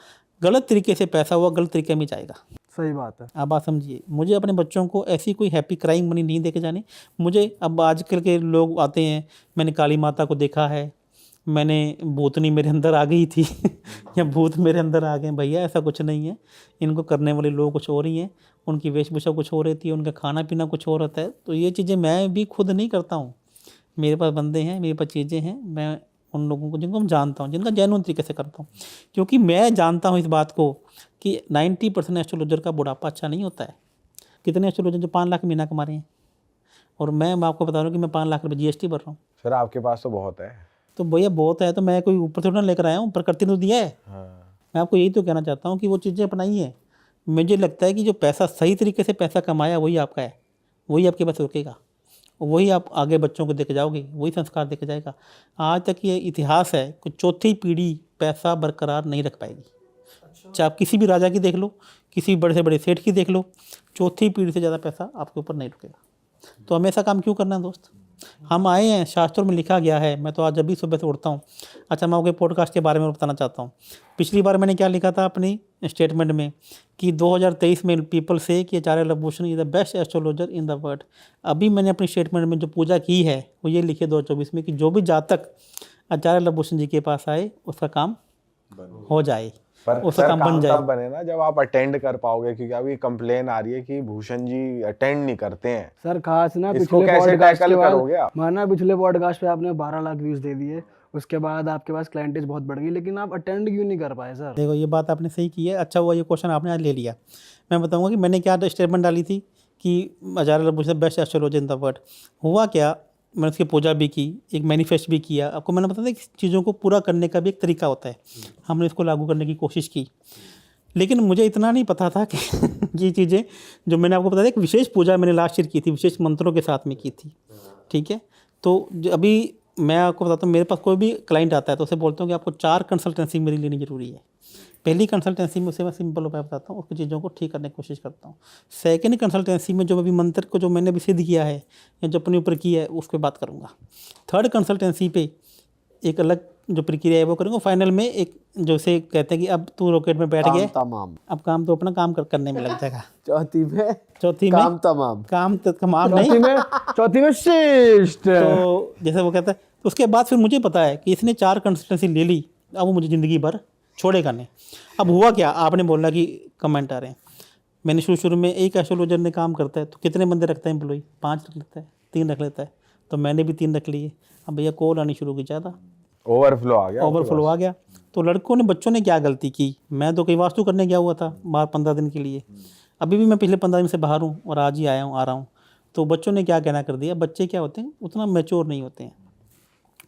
गलत तरीके से पैसा हुआ गलत तरीके में जाएगा। सही बात है। आप बात समझिए, मुझे अपने बच्चों को ऐसी कोई हैप्पी क्राइम मनी नहीं देके जानी। मुझे अब आजकल के लोग आते हैं, मैंने काली माता को देखा है, मैंने भूतनी मेरे अंदर आ गई थी या भूत मेरे अंदर आ गए। भैया ऐसा कुछ नहीं है, इनको करने वाले लोग कुछ और ही हैं, उनकी वेशभूषा कुछ और रहती है, उनका खाना पीना कुछ और रहता है। तो ये चीज़ें मैं भी खुद नहीं करता हूँ, मेरे पास बंदे हैं, मेरे पास चीज़ें हैं, मैं उन लोगों को जिनको मैं जानता हूँ, जिनका जेन्युइन तरीके से करता हूँ। क्योंकि मैं जानता हूँ इस बात को कि 90% एस्ट्रोलॉजर का बुढ़ापा अच्छा नहीं होता है। कितने एस्ट्रोलॉजर जो 5 लाख महीना कमा रहे हैं, और मैं आपको बता रहा हूँ कि मैं 5 लाख रुपये GST भर रहा हूँ। फिर आपके पास तो बहुत है। तो भैया बहुत है तो मैं कोई ऊपर थोड़ा ना लेकर आया हूँ, प्रकृति ने तो दिया है। मैं आपको यही तो कहना चाहता हूँ कि वो चीज़ें अपनाइए। मुझे लगता है कि जो पैसा सही तरीके से पैसा कमाया वही आपका है, वही आपके पास रुकेगा, वही आप आगे बच्चों को देके जाओगे, वही संस्कार देके जाएगा। आज तक ये इतिहास है कि चौथी पीढ़ी पैसा बरकरार नहीं रख पाएगी। चाहे आप किसी भी राजा की देख लो, किसी बड़े से बड़े सेठ की देख लो, चौथी पीढ़ी से ज़्यादा पैसा आपके ऊपर नहीं रुकेगा। तो हमें ऐसा काम क्यों करना है दोस्त? हम आए हैं, शास्त्रों में लिखा गया है। मैं तो आज अभी सुबह से उठता हूँ। अच्छा, मैं आपके पॉडकास्ट के बारे में बताना चाहता हूँ। पिछली बार मैंने क्या लिखा था अपनी स्टेटमेंट में कि 2023 में पीपल से कि Acharya Lavbhushan is the best astrologer in the world. अभी मैंने अपनी स्टेटमेंट में जो पूजा की है वो ये लिखी 2024 में कि जो भी जातक आचार्य लवभूषण जी के पास आए उसका काम हो जाए, पर उसका सर काम बन काम जाए। तब बने ना जब आप अटेंड कर पाओगे, क्योंकि अभी कंप्लेन आ रही है कि भूषण जी अटेंड नहीं करते हैं। सर खास ना इसको पिछले कैसे पॉडकास्ट टैकल के बाद करोगे आप? माना पिछले पॉडकास्ट पे आपने 12 लाख व्यूज दे दिए, उसके बाद आपके पास क्लाइंटेज बहुत बढ़ गई, लेकिन आप अटेंड क्यों नहीं कर पाए सर? देखो, ये बात आपने सही की है। अच्छा हुआ ये क्वेश्चन आपने आज ले लिया। मैं बताऊंगा कि मैंने क्या स्टेटमेंट डाली थी कि Acharya Lavbhushan best astrologer in the world. हुआ क्या, मैंने उसकी पूजा भी की, एक मैनिफेस्ट भी किया। आपको मैंने बताया कि चीज़ों को पूरा करने का भी एक तरीका होता है, हमने इसको लागू करने की कोशिश की। लेकिन मुझे इतना नहीं पता था कि ये चीज़ें जो मैंने आपको बताया, एक विशेष पूजा मैंने लास्ट ईयर की थी, विशेष मंत्रों के साथ में की थी। ठीक है, तो अभी मैं आपको बताता हूँ, मेरे पास कोई भी क्लाइंट आता है तो उसे बोलता हूँ कि आपको 4 कंसल्टेंसी मेरी लेनी जरूरी है। पहली कंसल्टेंसी में उसे मैं सिंपल उपाय बताता हूँ, उसकी चीज़ों को ठीक करने की कोशिश करता हूँ। सेकेंड कंसल्टेंसी में जो अभी मंत्र को जो मैंने भी सिद्ध किया है या जो अपने ऊपर किया है उस पर बात करूँगा। थर्ड कंसल्टेंसी पे एक अलग जो प्रक्रिया है वो करूँगा। फाइनल में एक जो से कहते हैं कि अब तू रॉकेट में बैठ गया, तमाम अब काम तो अपना काम करने में लग जाएगा। चौथी में काम तमाम नहीं। चौथी में शिष्ट। तो जैसे वो कहता है, तो उसके बाद फिर मुझे पता है कि इसने 4 कंसल्टेंसी ले ली, अब वो मुझे ज़िंदगी भर छोड़ेगा नहीं। अब हुआ क्या, आपने बोला कि कमेंट आ रहे हैं। मैंने शुरू में एक एस्ट्रोलॉजर ने काम करता है तो कितने बंदे रखता है एम्प्लॉई? 5 रख लेता है, 3 रख लेता है। तो मैंने भी 3 रख लिए। अब भैया कॉल आनी शुरू की, ज़्यादा ओवरफ्लो आ गया। तो लड़कों ने, बच्चों ने क्या गलती की? मैं तो कहीं वास्तु करने गया हुआ था बाहर 15 दिन के लिए। अभी भी मैं पिछले 15 दिन से बाहर हूँ और आज ही आ रहा हूँ। तो बच्चों ने क्या कहना कर दिया, बच्चे क्या होते हैं उतना मैच्योर नहीं होते हैं।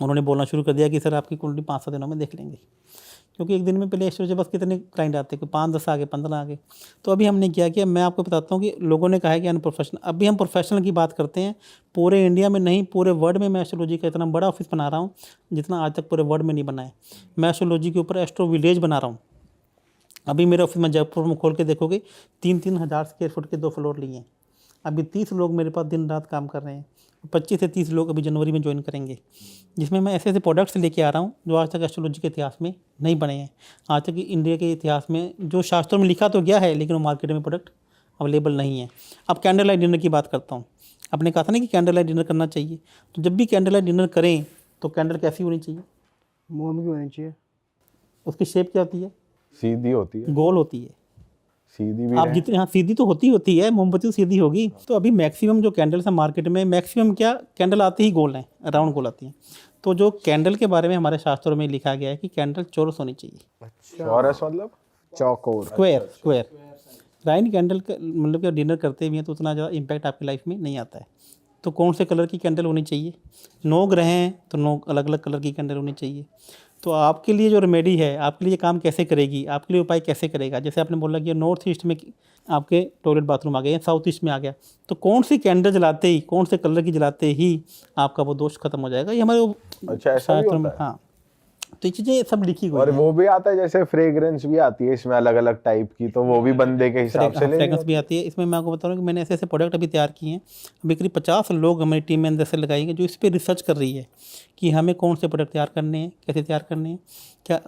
उन्होंने बोलना शुरू कर दिया कि सर आपकी कुंडली 5-7 दिनों में देख लेंगे। क्योंकि एक दिन में पहले एस्ट्रोलॉजर बस कितने क्लाइंट आते हैं, कोई 5-10 आ गए, 15 आ गए। तो अभी हमने क्या किया, मैं आपको बताता हूँ कि लोगों ने कहा है कि अनप्रोफेशनल। अभी हम प्रोफेशनल की बात करते हैं। पूरे इंडिया में नहीं, पूरे वर्ल्ड में मैं एस्ट्रोलॉजी का इतना बड़ा ऑफिस बना रहा हूँ जितना आज तक पूरे वर्ल्ड में नहीं बना है। मैं एस्ट्रोलॉजी के ऊपर एस्ट्रो विलेज बना रहा हूँ। अभी मेरे ऑफिस में जयपुर में खोल के देखोगे 3-3 हज़ार स्क्वायर फुट के 2 फ्लोर लिए हैं। अभी 30 लोग मेरे पास दिन रात काम कर रहे हैं। 25 से 30 लोग अभी जनवरी में ज्वाइन करेंगे, जिसमें मैं ऐसे ऐसे प्रोडक्ट्स लेके आ रहा हूँ जो आज तक एस्ट्रोलॉजी के इतिहास में नहीं बने हैं। आज तक इंडिया के इतिहास में जो शास्त्रों में लिखा तो गया है, लेकिन वो मार्केट में प्रोडक्ट अवेलेबल नहीं है। अब कैंडल लाइट डिनर की बात करता हूँ। आपने कहा था ना कि कैंडल लाइट डिनर करना चाहिए, तो जब भी कैंडल लाइट डिनर करें तो कैंडल कैसी होनी चाहिए? मोम की होनी चाहिए। उसकी शेप क्या होती है? सीधी होती है, गोल होती है। सीधी भी आप जितने, हाँ सीधी तो होती है, मोमबत्ती तो सीधी होगी। तो अभी मैक्सिमम जो कैंडल्स हैं मार्केट में, मैक्सिमम क्या कैंडल आती ही गोल हैं, राउंड गोल आती हैं। तो जो कैंडल के बारे में हमारे शास्त्रों में लिखा गया है कि कैंडल चौरस होनी चाहिए। चौरस मतलब चौकोर। स्क्वायर राइन कैंडल का मतलब कि डिनर करते भी हैं तो उतना ज़्यादा इम्पैक्ट आपकी लाइफ में नहीं आता है। तो कौन से कलर की कैंडल होनी चाहिए? 9 ग्रह हैं तो 9 अलग अलग कलर की कैंडल होनी चाहिए। तो आपके लिए जो रेमेडी है, आपके लिए काम कैसे करेगी, आपके लिए उपाय कैसे करेगा? जैसे आपने बोला कि नॉर्थ ईस्ट में आपके टॉयलेट बाथरूम आ गए या साउथ ईस्ट में आ गया, तो कौन सी कैंडल जलाते ही, कौन से कलर की जलाते ही आपका वो दोष खत्म हो जाएगा? ये हमारे अच्छा, ऐसा भी शास्त्र में, होता है? हाँ, तो ये चीज़ें सब लिखी हुई और हैं। वो भी आता है जैसे फ्रेग्रेंस भी आती है इसमें अलग अलग टाइप की, तो वो भी बंदे के हिसाब से लेनी फ्रेगनेंस भी आती है। इसमें मैं आपको बता रहा हूँ कि मैंने ऐसे ऐसे प्रोडक्ट अभी तैयार किए हैं। अभी करीब 50 लोग हमारी टीम में अंदर से लगाएंगे जो इस पर रिसर्च कर रही है कि हमें कौन से प्रोडक्ट तैयार करने हैं, कैसे तैयार करने हैं, क्या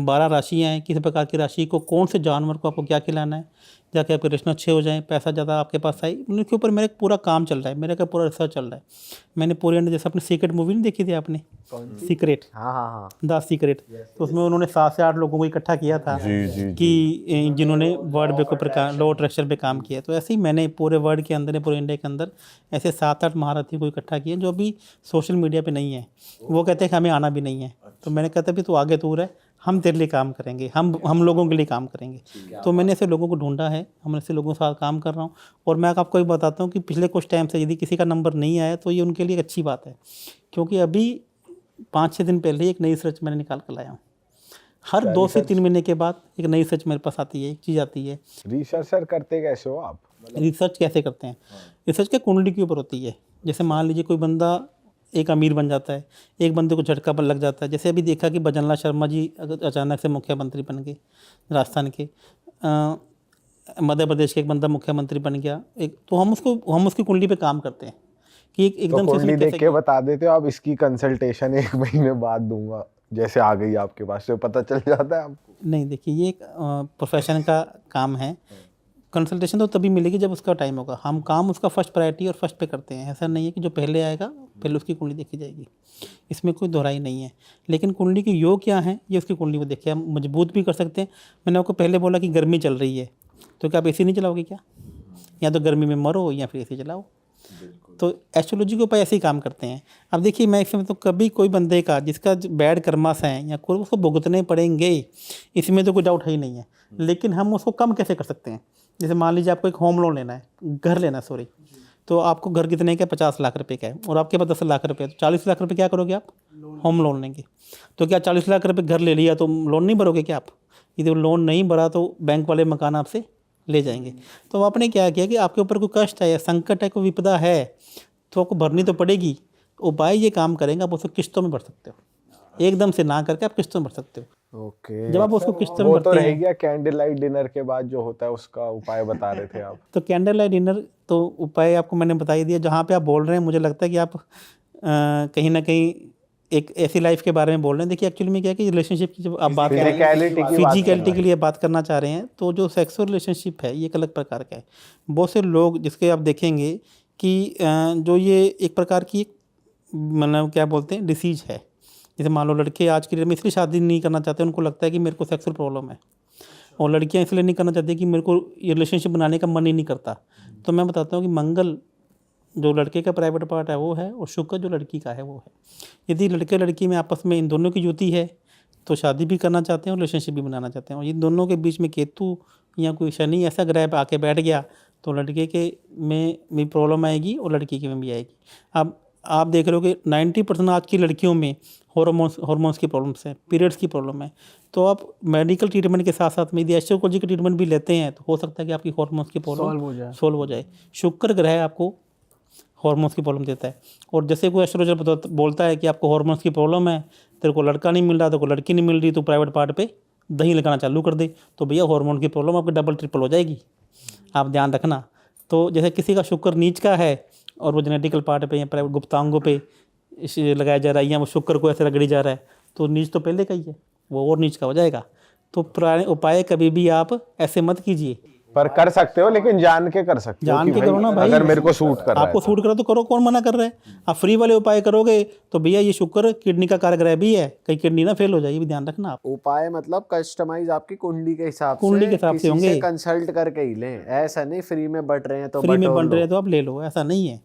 12 राशियाँ हैं, किस प्रकार की राशि को, कौन से जानवर को आपको क्या खिलाना है, जाके आपके रिलेशन अच्छे हो जाएं, पैसा ज़्यादा आपके पास आए। उनके ऊपर मेरा पूरा काम चल रहा है, मेरा का पूरा रिसर्च चल रहा है। मैंने पूरे अंदर, जैसे अपने सीक्रेट मूवी नहीं देखी थी आपने, सीक्रेट, हाँ हाँ हाँ। द सीक्रेट, तो उसमें उन्होंने 7 से 8 लोगों को इकट्ठा किया था कि जिन्होंने वर्ल्ड के ऊपर लॉ ट्रक्चर पे काम किया। तो ऐसे ही मैंने पूरे वर्ल्ड के अंदर, पूरे इंडिया के अंदर ऐसे 7-8 महारथी को इकट्ठा किया जो अभी सोशल मीडिया पे नहीं है। वो कहते हैं कि हमें आना भी नहीं है, तो मैंने कहता भी तू आगे दूर है, हम तेरे लिए काम करेंगे, हम लोगों के लिए काम करेंगे। तो मैंने ऐसे लोगों को ढूंढा है, हम ऐसे लोगों के साथ काम कर रहा हूँ। और मैं आपको एक बताता हूँ कि पिछले कुछ टाइम से यदि किसी का नंबर नहीं आया तो ये उनके लिए अच्छी बात है, क्योंकि अभी 5-6 दिन पहले एक नई रिसर्च मैंने निकाल कर लाया हूँ। हर 2 से 3 महीने के बाद एक नई रिसर्च मेरे पास आती है, एक चीज़ आती है। रिसर्चर करते कैसे हो आप? रिसर्च कैसे करते हैं? रिसर्च क्या कुंडली के ऊपर होती है। जैसे मान लीजिए कोई बंदा एक अमीर बन जाता है, एक बंदे को झटका पर लग जाता है। जैसे अभी देखा कि भजनलाल शर्मा जी अचानक से मुख्यमंत्री बन गए राजस्थान के, मध्य प्रदेश के एक बंदा मुख्यमंत्री बन गया एक, तो हम उसकी कुंडली पे काम करते हैं कि एकदम से कुंडली उसने देख कैसे के बता देते हो आप, इसकी कंसल्टेशन 1 महीने बाद दूंगा, जैसे आ गई आपके पास से पता चल जाता है आपको? नहीं, देखिए ये एक प्रोफेशन का काम है। कंसल्टेशन तो तभी मिलेगी जब उसका टाइम होगा। हम काम उसका फर्स्ट प्रायोरिटी और फर्स्ट पे करते हैं। ऐसा नहीं है कि जो पहले आएगा पहले उसकी कुंडली देखी जाएगी, इसमें कोई दोहराई नहीं है। लेकिन कुंडली के योग क्या है ये उसकी कुंडली को देखिए, हम मजबूत भी कर सकते हैं। मैंने आपको पहले बोला कि गर्मी चल रही है, तो क्या आप एसी नहीं चलाओगे क्या? या तो गर्मी में मरो या फिर एसी चलाओ। तो एस्ट्रोलॉजी के ऊपर ऐसे ही काम करते हैं। अब देखिए, मैं इसमें तो कभी कोई बंदे का जिसका बैड कर्मास हैं या कोई, उसको भुगतने पड़ेंगे, इसमें तो कोई डाउट है ही नहीं है। लेकिन हम उसको कम कैसे कर सकते हैं? जैसे मान लीजिए आपको एक होम लोन लेना है, घर लेना है, सॉरी, तो आपको घर कितने का? 50 लाख रुपए का है और आपके पास 10 लाख रुपए, तो 40 लाख रुपए क्या करोगे आप? होम लोन लेंगे। तो क्या 40 लाख रुपए घर ले लिया तो लोन नहीं भरोगे क्या आप? यदि लोन नहीं भरा तो बैंक वाले मकान आपसे ले जाएंगे। तो आपने क्या किया कि आपके ऊपर कोई कष्ट है या संकट है, कोई विपदा है, तो आपको भरनी तो पड़ेगी। उपाय ये काम करेंगे, आप उसको किस्तों में भर सकते हो, एकदम से ना करके आप किस्तों में भर सकते हो। ओके। जब आप उसको किस्तों में वो तो भरते रह हैं, गया कैंडल लाइट डिनर के बाद जो होता है उसका उपाय बता रहे थे आप। तो कैंडल लाइट डिनर तो उपाय आपको मैंने बता ही दिया। जहाँ पे आप बोल रहे हैं, मुझे लगता है कि आप कहीं ना कहीं एक ऐसी लाइफ के बारे में बोल रहे हैं। देखिए, एक्चुअली में क्या है कि रिलेशनशिप की जब आप बात कर रहे हैं, फिजिकलिटी के लिए बात करना चाह रहे हैं, तो जो सेक्सुअल रिलेशनशिप है ये एक अलग प्रकार का है। बहुत से लोग जिसके आप देखेंगे कि जो ये एक प्रकार की, मतलब क्या बोलते हैं, डिसीज है। जैसे मान लो लड़के आज की डेट में इसलिए शादी नहीं करना चाहते, उनको लगता है कि मेरे को सेक्सुअल प्रॉब्लम है, और लड़कियां इसलिए नहीं करना चाहती कि मेरे को ये रिलेशनशिप बनाने का मन ही नहीं करता। तो मैं बताता हूँ कि मंगल जो लड़के का प्राइवेट पार्ट है वो है, और शुक्र जो लड़की का है वो है। यदि लड़के लड़की में आपस में इन दोनों की युति है तो शादी भी करना चाहते हैं और रिलेशनशिप भी बनाना चाहते हैं। और इन दोनों के बीच में केतु या कोई शनि ऐसा ग्रह पे आके बैठ गया तो लड़के के में भी प्रॉब्लम आएगी और लड़की के में भी आएगी। अब आप देख रहे हो कि 90% आज की लड़कियों में हॉर्मोन्स की प्रॉब्लम्स हैं, पीरियड्स की प्रॉब्लम है। तो आप मेडिकल ट्रीटमेंट के साथ साथ में यदि एस्ट्रोलॉजी का ट्रीटमेंट भी लेते हैं तो हो सकता है कि आपकी हॉर्मोन्स की प्रॉब्लम सॉल्व हो जाए। शुक्र ग्रह आपको हॉर्मोन्स की प्रॉब्लम देता है। और जैसे कोई एस्ट्रोलॉजर बोलता है कि आपको हॉर्मोन्स की प्रॉब्लम है, तेरे को लड़का नहीं मिल रहा, तेरे को लड़की नहीं मिल रही, तो प्राइवेट पार्ट पे दही लगाना चालू कर दे, तो भैया हार्मोन की प्रॉब्लम आपकी डबल ट्रिपल हो जाएगी। आप ध्यान रखना। तो जैसे किसी का शुक्र नीच का है और वो जेनेटिकल पार्ट पे या प्राइवेट गुप्तांगों पे लगाया जा रहा है, या वो शुक्र को ऐसे रगड़ी जा रहा है, तो नीच तो पहले का ही है, वो और नीच का हो जाएगा। तो पुराने उपाय कभी भी आप ऐसे मत कीजिए। पर कर सकते हो, लेकिन जान के कर सकते हो। जान कि के करो ना भाई। अगर मेरे को सूट कर रहा है आपको सूट करा तो करो, कौन मना कर रहा है? आप फ्री वाले उपाय करोगे तो भैया ये शुक्र किडनी का कारग्रह भी है, कहीं किडनी ना फेल हो जाए, ये भी ध्यान रखना आप। उपाय मतलब कस्टमाइज आपकी कुंडली के हिसाब से, कुंडली के हिसाब से होंगे, कंसल्ट करके ही लें। ऐसा नहीं फ्री में बट रहे हैं तो फ्री में बन रहे हैं तो आप ले लो, ऐसा नहीं है।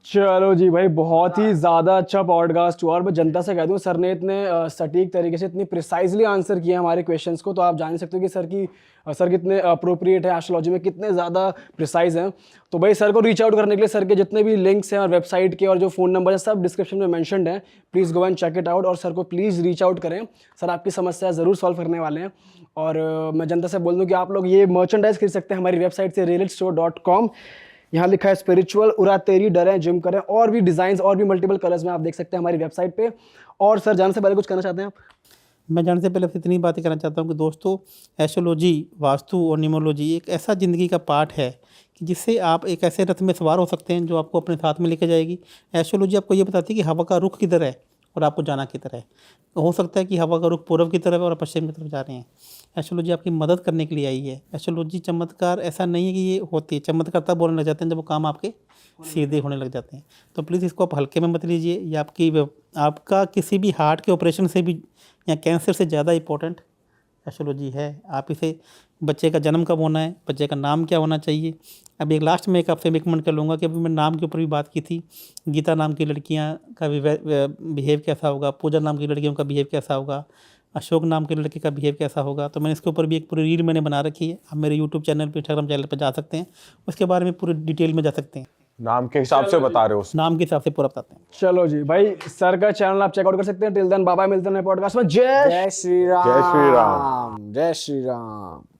चलो जी भाई, बहुत ही ज़्यादा अच्छा पॉडकास्ट हुआ। और मैं जनता से कह दूं, सर ने इतने सटीक तरीके से, इतनी प्रिसाइजली आंसर किए हमारे क्वेश्चंस को, तो आप जान सकते हो कि सर कितने अप्रोप्रिएट है एस्ट्रोलॉजी में, कितने ज़्यादा प्रिसाइज हैं। तो भाई सर को रीच आउट करने के लिए सर के जितने भी लिंक्स हैं और वेबसाइट के और जो फ़ोन नंबर है सब डिस्क्रिप्शन में मैंशनड हैं। Please go and check it out और सर को प्लीज़ रीच आउट करें। सर आपकी समस्या ज़रूर सॉल्व करने वाले हैं। और मैं जनता से बोल दूँ कि आप लोग ये मर्चेंडाइज खरीद सकते हैं हमारी वेबसाइट से realitstore.com। यहाँ लिखा है स्पिरिचुअल, उरा तेरी, डरें जिम करें। और भी डिज़ाइंस और भी मल्टीपल कलर्स में आप देख सकते हैं हमारी वेबसाइट पे। और सर जाने से पहले कुछ कहना चाहते हैं आप? मैं जानने से पहले इतनी बातें करना चाहता हूँ कि दोस्तों, एस्ट्रोलॉजी, वास्तु और न्यूमरोलॉजी एक ऐसा ज़िंदगी का पार्ट है कि जिससे आप एक ऐसे रथ में सवार हो सकते हैं जो आपको अपने साथ में लेकर जाएगी। एस्ट्रोलॉजी आपको ये बताती है कि हवा का रुख किधर है और आपको जाना किधर है। हो सकता है कि हवा का रुख पूर्व की तरफ है और आप पश्चिम की तरफ जा रहे हैं। एस्ट्रोलॉजी आपकी मदद करने के लिए आई है। एस्ट्रोलॉजी चमत्कार ऐसा नहीं है कि ये होती है, चमत्कार तब बोलने लग जाते हैं जब वो काम आपके सीधे होने लग जाते हैं। तो प्लीज़ इसको आप हल्के में मत लीजिए। ये आपका किसी भी हार्ट के ऑपरेशन से भी या कैंसर से ज़्यादा इंपॉर्टेंट एस्ट्रोलॉजी है। आप इसे, बच्चे का जन्म कब होना है, बच्चे का नाम क्या होना चाहिए। अब एक लास्ट में एक आपसे रिकमेंड कर लूँगा कि अभी मैं नाम के ऊपर भी बात की थी। गीता नाम की लड़कियाँ का बिहेव कैसा होगा, पूजा नाम की लड़कियों का बिहेव कैसा होगा, अशोक नाम के लड़के का बिहेव कैसा होगा। तो मैंने इसके ऊपर भी एक पूरी रील मैंने बना रखी है। आप मेरे यूट्यूब चैनल पर, इंस्टाग्राम चैनल पर जा सकते हैं, उसके बारे में पूरी डिटेल में जा सकते हैं। नाम के हिसाब से बता रहे हो। नाम के हिसाब से पूरा बताते हैं। चलो जी भाई, सर का चैनल आप चेकआउट कर सकते हैं। टिल देन बाय बाय, मिलते हैं नए पॉडकास्ट में। जय जय श्री राम। जय श्री राम। जय श्री राम।